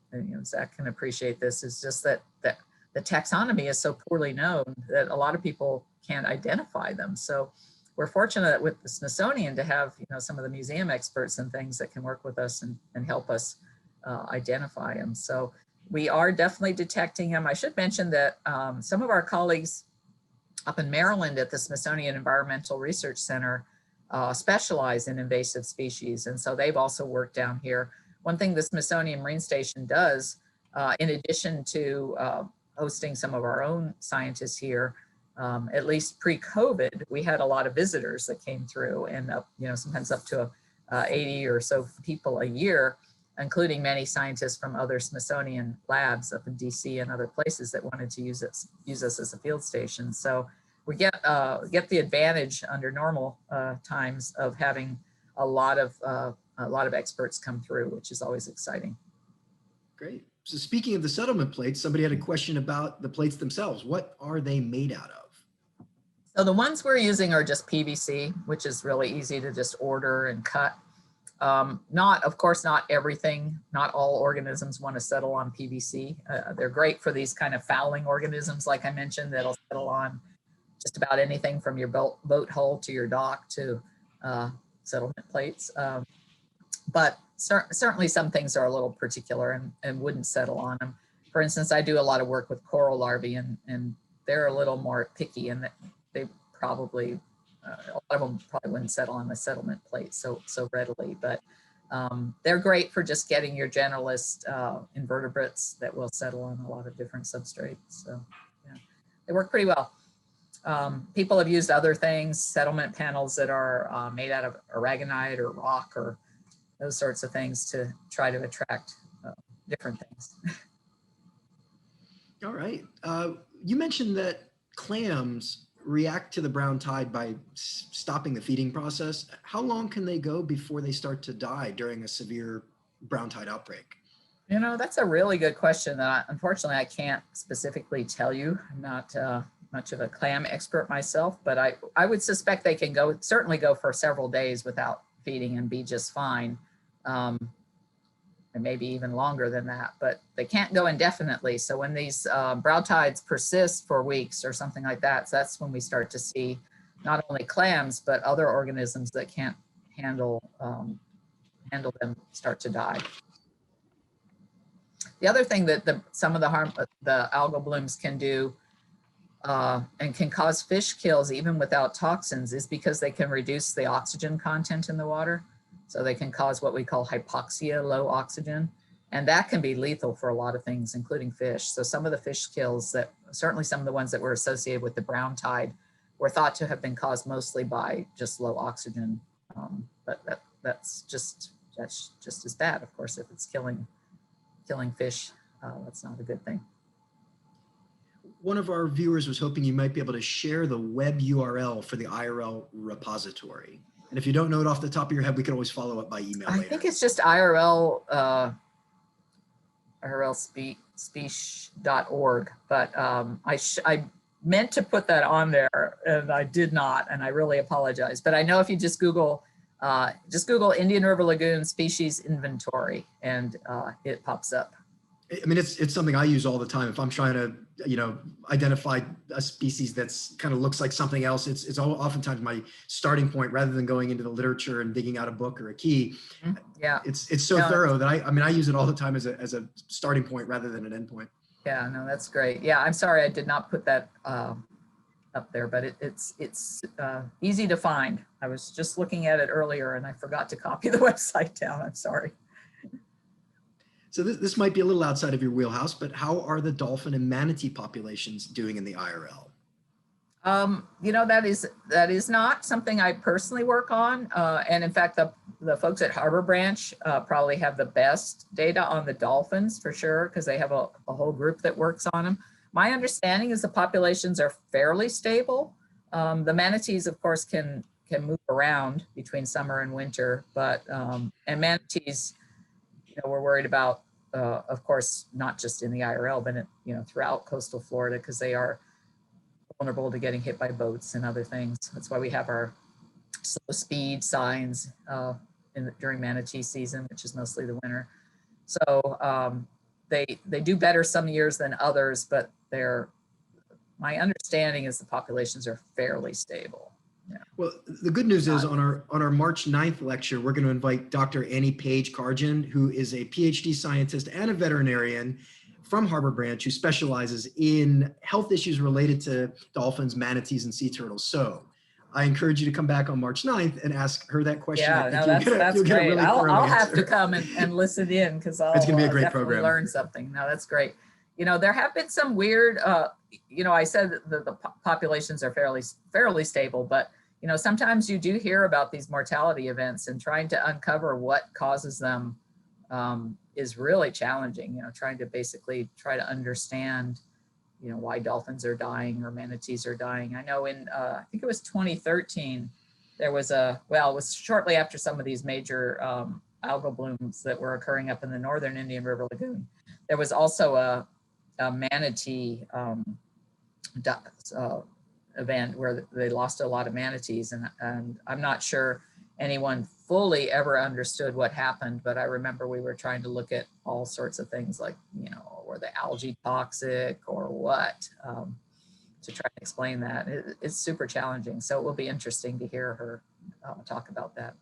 Zach can appreciate this, is just that the taxonomy is so poorly known that a lot of people can't identify them. So we're fortunate with the Smithsonian to have some of the museum experts and things that can work with us and help us identify them. So we are definitely detecting them. I should mention that some of our colleagues up in Maryland at the Smithsonian Environmental Research Center specialize in invasive species. And so they've also worked down here. One thing the Smithsonian Marine Station does, in addition to hosting some of our own scientists here, at least pre-COVID, we had a lot of visitors that came through, and sometimes up to 80 or so people a year, including many scientists from other Smithsonian labs up in DC and other places that wanted to use us as a field station. So we get the advantage under normal times of having a lot of experts come through, which is always exciting. Great. So speaking of the settlement plates, somebody had a question about the plates themselves. What are they made out of? So the ones we're using are just PVC, which is really easy to just order and cut. Of course, not everything, not all organisms want to settle on PVC. They're great for these kind of fouling organisms, like I mentioned, that'll settle on just about anything from your boat hull to your dock to settlement plates. But certainly some things are a little particular and wouldn't settle on them. For instance, I do a lot of work with coral larvae, and they're a little more picky, and they probably, a lot of them probably wouldn't settle on the settlement plate so readily. But they're great for just getting your generalist invertebrates that will settle on a lot of different substrates. So yeah, they work pretty well. People have used other things, settlement panels that are made out of aragonite or rock or those sorts of things to try to attract different things. All right. You mentioned that clams react to the brown tide by stopping the feeding process. How long can they go before they start to die during a severe brown tide outbreak? That's a really good question that unfortunately I can't specifically tell you. I'm not much of a clam expert myself, but I would suspect they can certainly go for several days without feeding and be just fine. And maybe even longer than that, but they can't go indefinitely. So when these brown tides persist for weeks or something like that, so that's when we start to see not only clams, but other organisms that can't handle them start to die. The other thing that some of the algal blooms can do and can cause fish kills even without toxins is because they can reduce the oxygen content in the water. So they can cause what we call hypoxia, low oxygen, and that can be lethal for a lot of things, including fish. So some of the fish kills certainly some of the ones that were associated with the brown tide were thought to have been caused mostly by just low oxygen. But that's just as bad, of course, if it's killing fish. That's not a good thing. One of our viewers was hoping you might be able to share the web URL for the IRL repository. And if you don't know it off the top of your head, we can always follow up by email later. I think it's just IRL speech.org, but I meant to put that on there and I did not, and I really apologize. But I know if you just Google Indian River Lagoon Species Inventory, and it pops up. I mean, it's something I use all the time. If I'm trying to, identify a species that's kind of looks like something else, it's oftentimes my starting point rather than going into the literature and digging out a book or a key. Yeah, it's so thorough that I use it all the time as a starting point rather than an end point. Yeah, no, that's great. Yeah, I'm sorry I did not put that up there, but it's easy to find. I was just looking at it earlier and I forgot to copy the website down. I'm sorry. So this might be a little outside of your wheelhouse, but how are the dolphin and manatee populations doing in the IRL? You know, that is not something I personally work on. And in fact, the folks at Harbor Branch probably have the best data on the dolphins for sure, because they have a whole group that works on them. My understanding is the populations are fairly stable. The manatees, of course, can move around between summer and winter, but and manatees, you know, we're worried about, of course, not just in the IRL, but you know, throughout coastal Florida, because they are vulnerable to getting hit by boats and other things. That's why we have our slow speed signs during manatee season, which is mostly the winter. So they do better some years than others, but my understanding is the populations are fairly stable. Yeah. Well, the good news is on our March 9th lecture, we're going to invite Dr. Annie Page Cargin, who is a PhD scientist and a veterinarian from Harbor Branch, who specializes in health issues related to dolphins, manatees, and sea turtles. So I encourage you to come back on March 9th and ask her that question. Yeah, no, that's great. Really I'll have to come and listen in, because it's going to be a great definitely program. Learn something. No, that's great. You know, there have been some weird, you know, I said that the populations are fairly stable, but, you know, sometimes you do hear about these mortality events, and trying to uncover what causes them is really challenging, you know, trying to understand, you know, why dolphins are dying or manatees are dying. I know in, I think it was 2013, there was it was shortly after some of these major algal blooms that were occurring up in the northern Indian River Lagoon. There was also a manatee event where they lost a lot of manatees, and I'm not sure anyone fully ever understood what happened, but I remember we were trying to look at all sorts of things like, you know, were the algae toxic or what, to try to explain that. It's super challenging, so it will be interesting to hear her talk about that.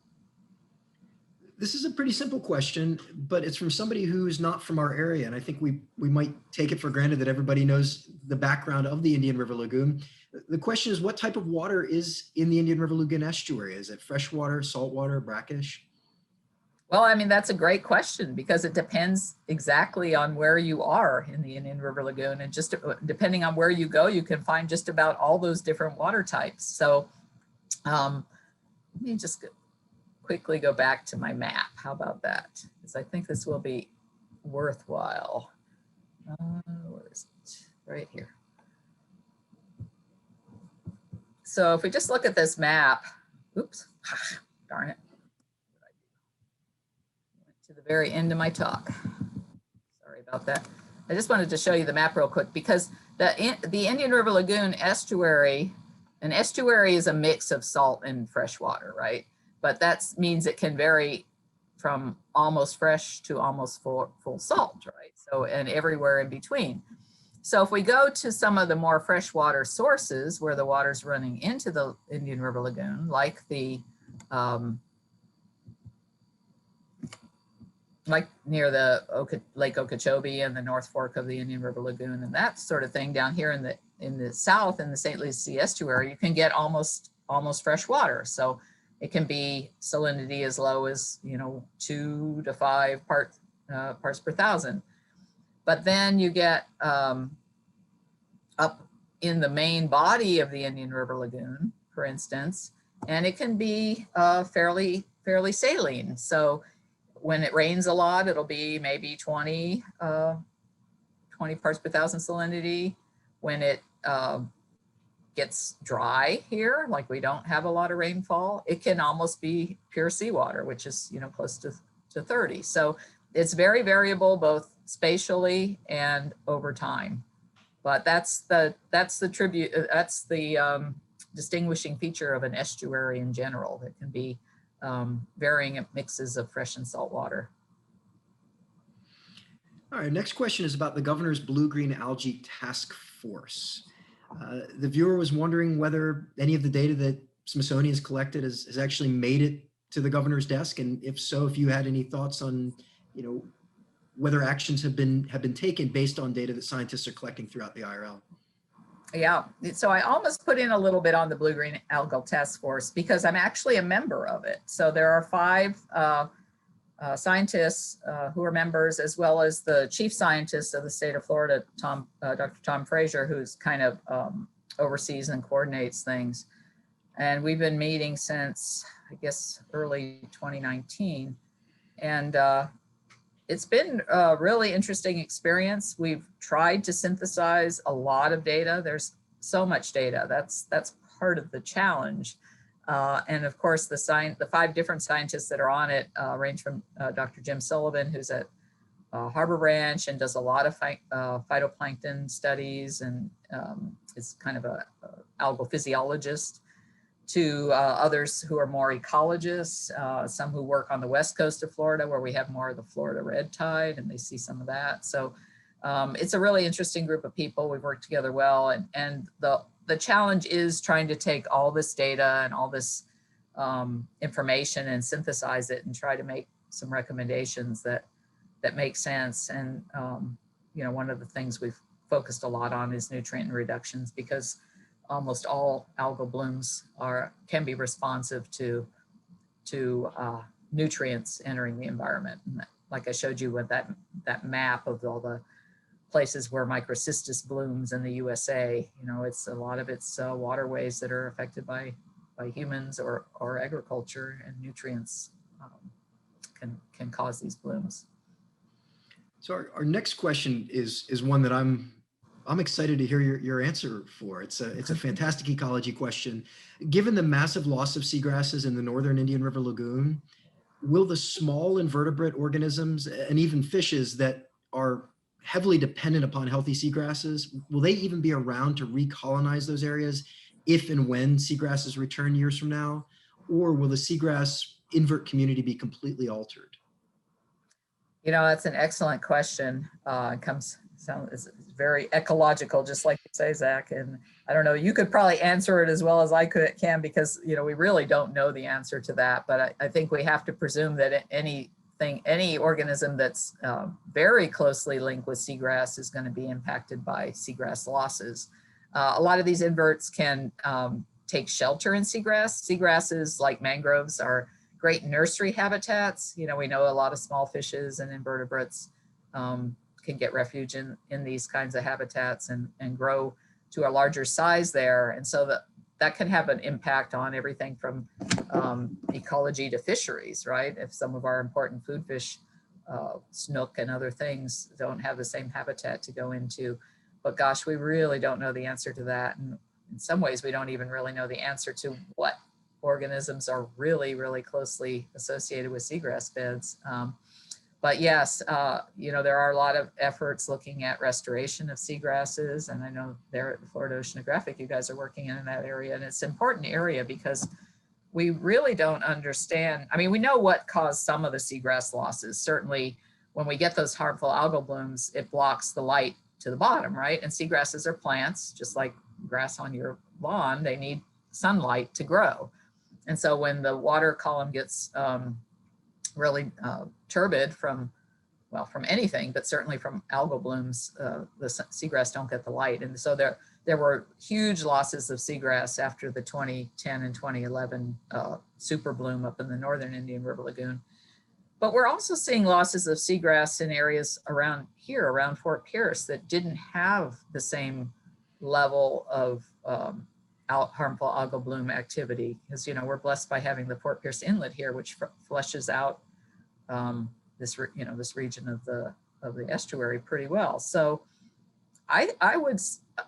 This is a pretty simple question, but it's from somebody who is not from our area. And I think we might take it for granted that everybody knows the background of the Indian River Lagoon. The question is, what type of water is in the Indian River Lagoon estuary? Is it freshwater, saltwater, brackish? Well, I mean, that's a great question, because it depends exactly on where you are in the Indian River Lagoon. And just depending on where you go, you can find just about all those different water types. So let me just quickly go back to my map. How about that? Because I think this will be worthwhile. Where is it? Right here. So if we just look at this map, oops, darn it. Went to the very end of my talk. Sorry about that. I just wanted to show you the map real quick, because the Indian River Lagoon estuary, an estuary is a mix of salt and fresh water, right? But that means it can vary from almost fresh to almost full salt, right? So, and everywhere in between. So if we go to some of the more freshwater sources where the water's running into the Indian River Lagoon, like like near the Lake Okeechobee and the North Fork of the Indian River Lagoon and that sort of thing, down here in the south in the St. Lucie Sea estuary, you can get almost fresh water. So it can be salinity as low as, you know, 2 to 5 parts per thousand. But then you get up in the main body of the Indian River Lagoon, for instance, and it can be fairly saline. So when it rains a lot, it'll be maybe 20 parts per thousand salinity. When it gets dry here, like we don't have a lot of rainfall, it can almost be pure seawater, which is, you know, close to 30. So it's very variable, both spatially and over time. But that's the distinguishing feature of an estuary in general. It can be varying mixes of fresh and salt water. All right, next question is about the governor's blue-green algae task force. The viewer was wondering whether any of the data that Smithsonian has collected has actually made it to the governor's desk, and if so, if you had any thoughts on, you know, whether actions have been taken based on data that scientists are collecting throughout the IRL. Yeah, so I almost put in a little bit on the blue-green algal task force because I'm actually a member of it. So there are 5 scientists who are members, as well as the chief scientist of the state of Florida, Dr. Tom Frazier, who's kind of oversees and coordinates things. And we've been meeting since, I guess, early 2019. And it's been a really interesting experience. We've tried to synthesize a lot of data. There's so much data. That's part of the challenge. And of course, the 5 different scientists that are on it range from Dr. Jim Sullivan, who's at Harbor Ranch and does a lot of phytoplankton studies and is kind of a algal physiologist, to others who are more ecologists, some who work on the west coast of Florida where we have more of the Florida red tide and they see some of that. So it's a really interesting group of people. We've worked together well, and the challenge is trying to take all this data and all this information and synthesize it and try to make some recommendations that make sense. And you know, one of the things we've focused a lot on is nutrient reductions, because almost all algal blooms can be responsive to nutrients entering the environment. And like I showed you with that map of all the places where Microcystis blooms in the USA, you know, it's a lot of it's waterways that are affected by humans or agriculture, and nutrients can cause these blooms. So our next question is one that I'm excited to hear your answer for. It's a fantastic ecology question. Given the massive loss of seagrasses in the northern Indian River Lagoon, will the small invertebrate organisms and even fishes that are heavily dependent upon healthy seagrasses, will they even be around to recolonize those areas if and when seagrasses return years from now? Or will the seagrass invert community be completely altered? You know, that's an excellent question. It's very ecological, just like you say, Zach. And I don't know, you could probably answer it as well as I can, because, you know, we really don't know the answer to that. But I think we have to presume that any organism that's very closely linked with seagrass is going to be impacted by seagrass losses. A lot of these inverts can take shelter in seagrass. Seagrasses, like mangroves, are great nursery habitats. You know, we know a lot of small fishes and invertebrates can get refuge in these kinds of habitats and grow to a larger size there. And so that can have an impact on everything from ecology to fisheries, right? If some of our important food fish, snook and other things, don't have the same habitat to go into. But gosh, we really don't know the answer to that. And in some ways, we don't even really know the answer to what organisms are really, really closely associated with seagrass beds. But yes, you know, there are a lot of efforts looking at restoration of seagrasses. And I know there at the Florida Oceanographic, you guys are working in that area. And it's an important area because we really don't understand. I mean, we know what caused some of the seagrass losses. Certainly, when we get those harmful algal blooms, it blocks the light to the bottom, right? And seagrasses are plants, just like grass on your lawn. They need sunlight to grow. And so when the water column gets really turbid from anything, but certainly from algal blooms, the seagrass don't get the light. And so there were huge losses of seagrass after the 2010 and 2011 super bloom up in the northern Indian River Lagoon. But we're also seeing losses of seagrass in areas around here, around Fort Pierce, that didn't have the same level of harmful algal bloom activity. Because, you know, we're blessed by having the Fort Pierce Inlet here, which flushes out this region of the estuary pretty well. So I would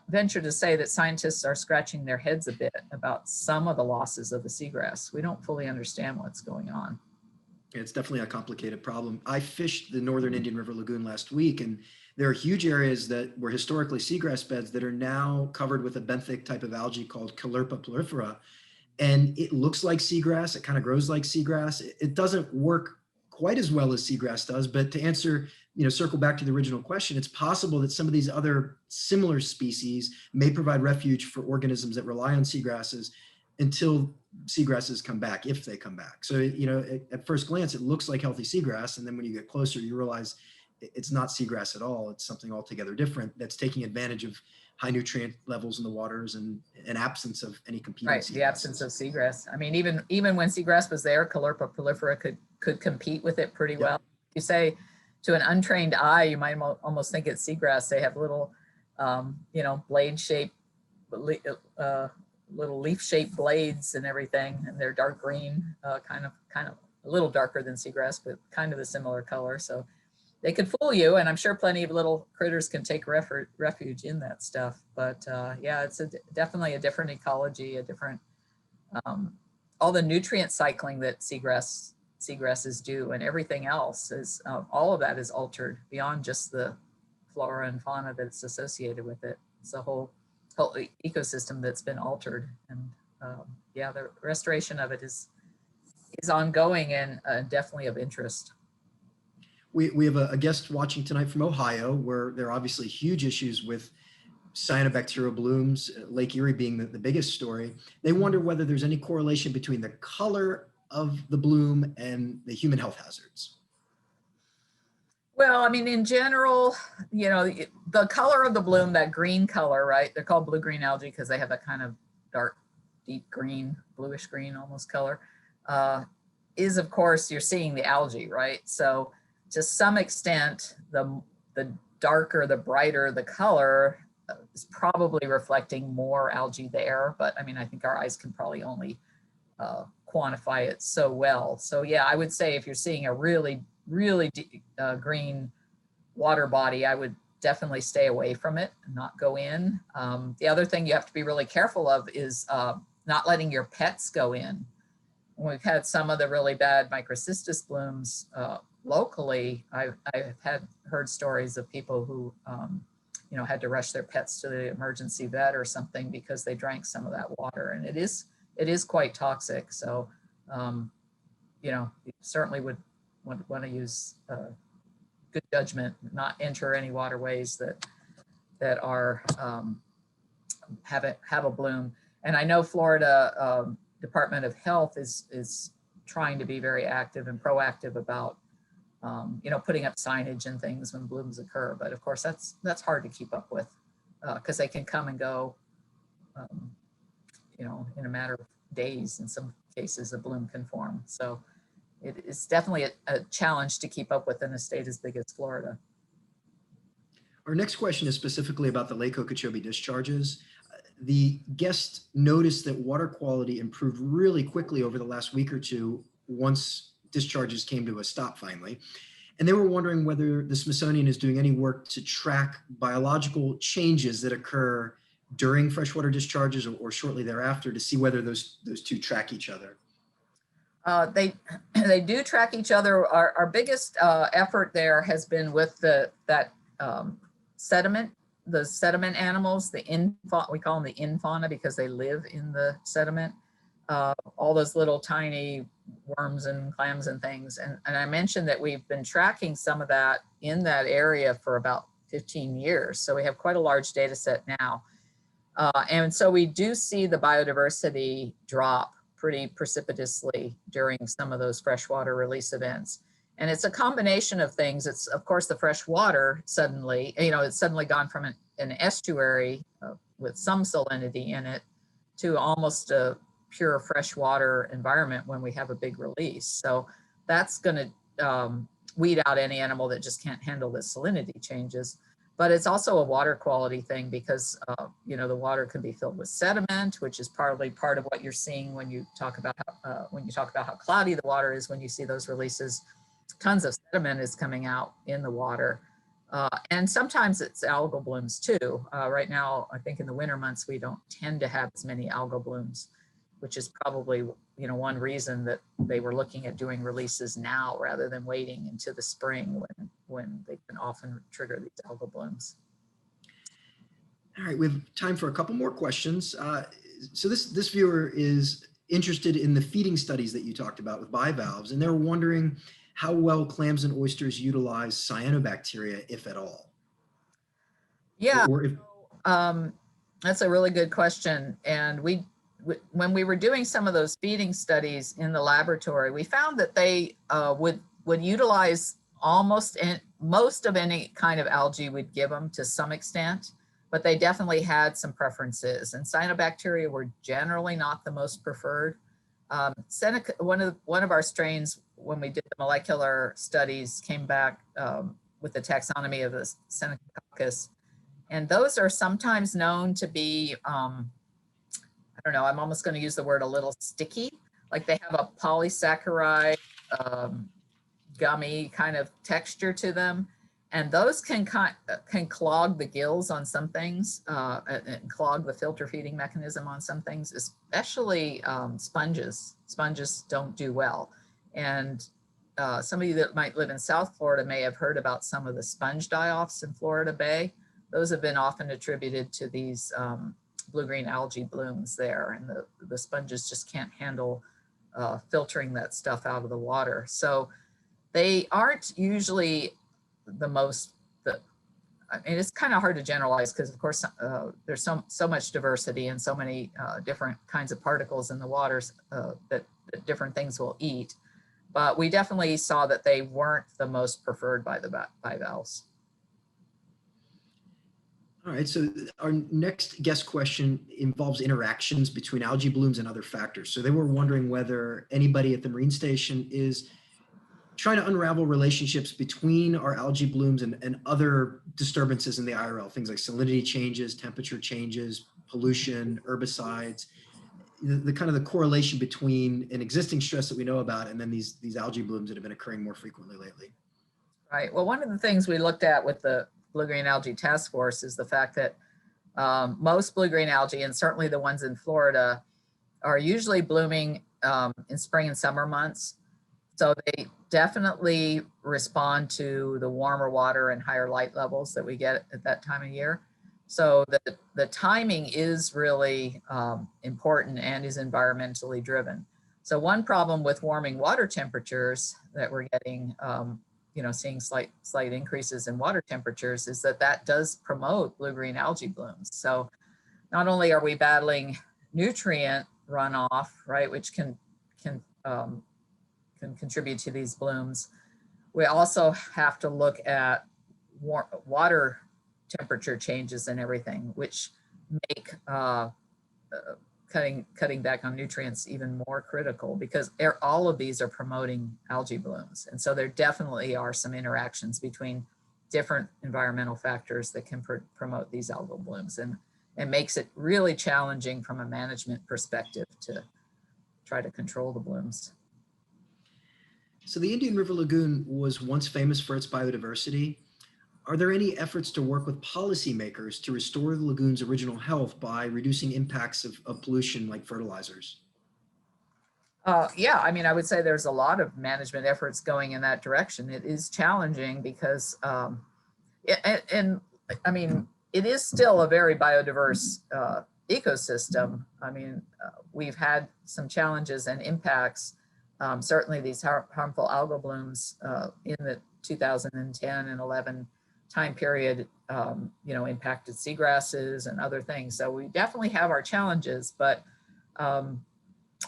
venture to say that scientists are scratching their heads a bit about some of the losses of the seagrass. We don't fully understand what's going on. It's definitely a complicated problem. I fished the northern Indian River Lagoon last week, and there are huge areas that were historically seagrass beds that are now covered with a benthic type of algae called Caulerpa prolifera. And it looks like seagrass. It kind of grows like seagrass. It doesn't work quite as well as seagrass does, but to answer, circle back to the original question, it's possible that some of these other similar species may provide refuge for organisms that rely on seagrasses until seagrasses come back, if they come back. So, at first glance, it looks like healthy seagrass. And then when you get closer, you realize it's not seagrass at all. It's something altogether different that's taking advantage of high nutrient levels in the waters and an absence of any competing Right, seagrasses. the absence of seagrass. I mean, even when seagrass was there, Caulerpa prolifera could compete with it pretty well. You say to an untrained eye, you might almost think it's seagrass. They have little, blade-shaped, little leaf-shaped blades and everything, and they're dark green, kind of a little darker than seagrass, but kind of a similar color. So they could fool you, and I'm sure plenty of little critters can take refuge in that stuff. But yeah, it's definitely a different ecology, a different, all the nutrient cycling that seagrasses do, and everything else is, all of that is altered beyond just the flora and fauna that's associated with it. It's a whole ecosystem that's been altered, and yeah, the restoration of it is ongoing and definitely of interest. We have a guest watching tonight from Ohio, where there are obviously huge issues with cyanobacteria blooms, Lake Erie being the biggest story. They wonder whether there's any correlation between the color of the bloom and the human health hazards. Well, I mean, in general, the color of the bloom, that green color, right? They're called blue-green algae because they have that kind of dark, deep green, bluish green almost color, is, of course, you're seeing the algae, right? So to some extent, the darker, the brighter the color is probably reflecting more algae there. But I mean, I think our eyes can probably only quantify it so well. So yeah, I would say if you're seeing a really green water body, I would definitely stay away from it and not go in. The other thing you have to be really careful of is not letting your pets go in. We've had some of the really bad Microcystis blooms locally. I've heard stories of people who had to rush their pets to the emergency vet or something because they drank some of that water, and it is quite toxic. So you certainly would want to use good judgment, not enter any waterways that are have a bloom. And I know Florida Department of Health is trying to be very active and proactive about putting up signage and things when blooms occur. But of course, that's hard to keep up with because they can come and go, in a matter of days. In some cases, a bloom can form. So it is definitely a challenge to keep up with in a state as big as Florida. Our next question is specifically about the Lake Okeechobee discharges. The guest noticed that water quality improved really quickly over the last week or two once discharges came to a stop finally. And they were wondering whether the Smithsonian is doing any work to track biological changes that occur during freshwater discharges or shortly thereafter to see whether those two track each other. They do track each other. Our biggest effort there has been with that sediment, the sediment animals, we call them the infauna because they live in the sediment. All those little tiny worms and clams and things. And I mentioned that we've been tracking some of that in that area for about 15 years. So we have quite a large data set now. And so we do see the biodiversity drop pretty precipitously during some of those freshwater release events. And it's a combination of things. It's, of course, the fresh water suddenly, it's suddenly gone from an estuary with some salinity in it to almost a pure freshwater environment when we have a big release. So that's going to weed out any animal that just can't handle the salinity changes. But it's also a water quality thing because, the water can be filled with sediment, which is partly part of what you're seeing when you talk about how cloudy the water is when you see those releases. Tons of sediment is coming out in the water. And sometimes it's algal blooms too. Right now, I think in the winter months, we don't tend to have as many algal blooms, which is probably, one reason that they were looking at doing releases now rather than waiting into the spring when they can often trigger these algal blooms. All right, we have time for a couple more questions. So this viewer is interested in the feeding studies that you talked about with bivalves, and they're wondering how well clams and oysters utilize cyanobacteria, if at all. Yeah, that's a really good question. And when we were doing some of those feeding studies in the laboratory, we found that they would utilize most of any kind of algae we'd give them to some extent, but they definitely had some preferences, and cyanobacteria were generally not the most preferred. Seneca, one of our strains, when we did the molecular studies, came back with the taxonomy of the Senecoccus, and those are sometimes known to be, I don't know, I'm almost going to use the word a little sticky, like they have a polysaccharide, gummy kind of texture to them. And those can clog the gills on some things, and clog the filter feeding mechanism on some things, especially sponges. Sponges don't do well. And some of you that might live in South Florida may have heard about some of the sponge die-offs in Florida Bay. Those have been often attributed to these blue-green algae blooms there, and the sponges just can't handle filtering that stuff out of the water. So they aren't usually the most, I mean, it's kind of hard to generalize because of course there's so much diversity and so many different kinds of particles in the waters that different things will eat. But we definitely saw that they weren't the most preferred by the bivalves. All right, so our next guest question involves interactions between algae blooms and other factors. So they were wondering whether anybody at the Marine Station is trying to unravel relationships between our algae blooms and other disturbances in the IRL, things like salinity changes, temperature changes, pollution, herbicides, the kind of the correlation between an existing stress that we know about and then these algae blooms that have been occurring more frequently lately. Right. Well, one of the things we looked at with the blue-green algae task force is the fact that most blue-green algae, and certainly the ones in Florida, are usually blooming in spring and summer months. So they definitely respond to the warmer water and higher light levels that we get at that time of year. So the timing is really important and is environmentally driven. So one problem with warming water temperatures that we're getting, seeing slight increases in water temperatures, is that does promote blue-green algae blooms. So not only are we battling nutrient runoff, right, which can contribute to these blooms, we also have to look at water temperature changes and everything, which make cutting back on nutrients even more critical, because all of these are promoting algae blooms. And so there definitely are some interactions between different environmental factors that can promote these algal blooms, and it makes it really challenging from a management perspective to try to control the blooms. So the Indian River Lagoon was once famous for its biodiversity. Are there any efforts to work with policymakers to restore the lagoon's original health by reducing impacts of pollution like fertilizers? Yeah, I mean, I would say there's a lot of management efforts going in that direction. It is challenging because, I mean, it is still a very biodiverse ecosystem. I mean, we've had some challenges and impacts. Certainly these harmful algal blooms in the 2010 and 11 time period, impacted seagrasses and other things. So we definitely have our challenges, but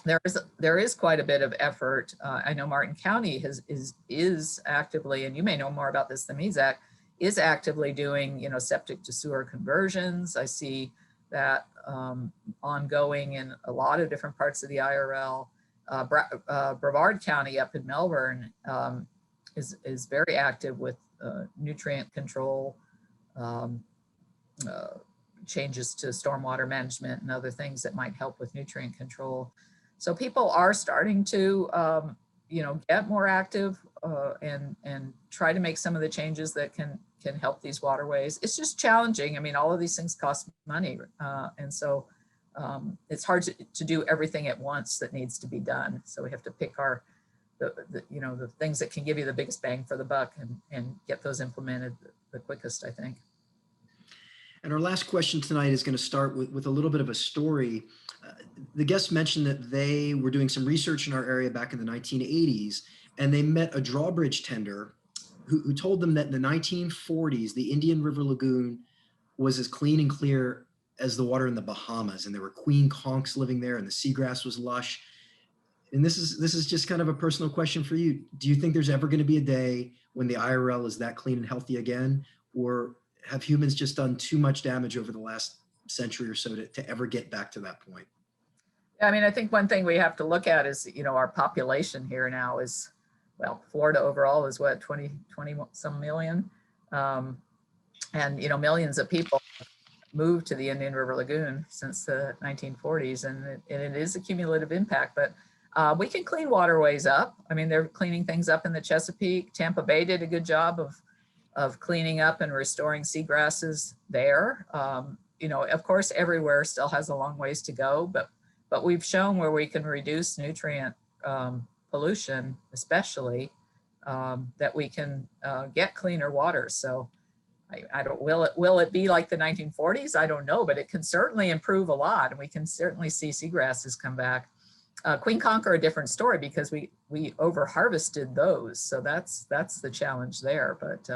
there is quite a bit of effort. I know Martin County is actively, and you may know more about this than me, Zach, is actively doing, septic to sewer conversions. I see that ongoing in a lot of different parts of the IRL. Brevard County up in Melbourne is very active with nutrient control, changes to stormwater management and other things that might help with nutrient control. So people are starting to, get more active and try to make some of the changes that can help these waterways. It's just challenging. I mean, all of these things cost money, and so it's hard to do everything at once that needs to be done. So we have to pick the things that can give you the biggest bang for the buck and get those implemented the quickest, I think. And our last question tonight is going to start with a little bit of a story. The guests mentioned that they were doing some research in our area back in the 1980s, and they met a drawbridge tender who told them that in the 1940s, the Indian River Lagoon was as clean and clear as the water in the Bahamas, and there were queen conchs living there, and the seagrass was lush. And this is just kind of a personal question for you. Do you think there's ever going to be a day when the IRL is that clean and healthy again? Or have humans just done too much damage over the last century or so to ever get back to that point? I mean, I think one thing we have to look at is, our population here now is, well, Florida overall is what, 20 some million. And, millions of people moved to the Indian River Lagoon since the 1940s, and it is a cumulative impact, but we can clean waterways up. I mean, they're cleaning things up in the Chesapeake. Tampa Bay did a good job of cleaning up and restoring seagrasses there. Of course, everywhere still has a long ways to go, but we've shown where we can reduce nutrient pollution, especially, that we can get cleaner water. So I don't, will it be like the 1940s? I don't know, but it can certainly improve a lot, and we can certainly see seagrasses come back. Queen Conker, a different story, because we over harvested those, so that's the challenge there. But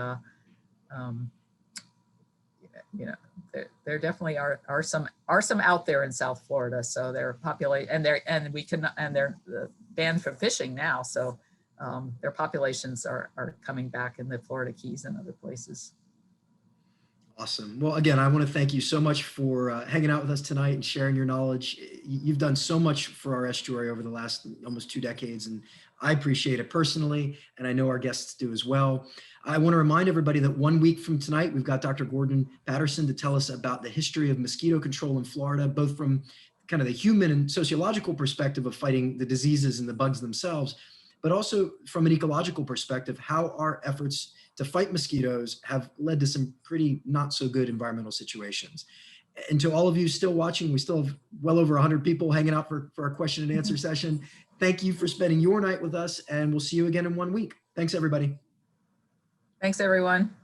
there definitely are some out there in South Florida, so they're populated, and they're banned from fishing now, so their populations are coming back in the Florida Keys and other places. Awesome. Well, again, I want to thank you so much for hanging out with us tonight and sharing your knowledge. You've done so much for our estuary over the last almost 2 decades, and I appreciate it personally, and I know our guests do as well. I want to remind everybody that 1 week from tonight, we've got Dr. Gordon Patterson to tell us about the history of mosquito control in Florida, both from kind of the human and sociological perspective of fighting the diseases and the bugs themselves, but also from an ecological perspective, how our efforts to fight mosquitoes have led to some pretty not so good environmental situations. And to all of you still watching, we still have well over 100 people hanging out for our question and answer session. Thank you for spending your night with us, and we'll see you again in 1 week. Thanks, everybody. Thanks, everyone.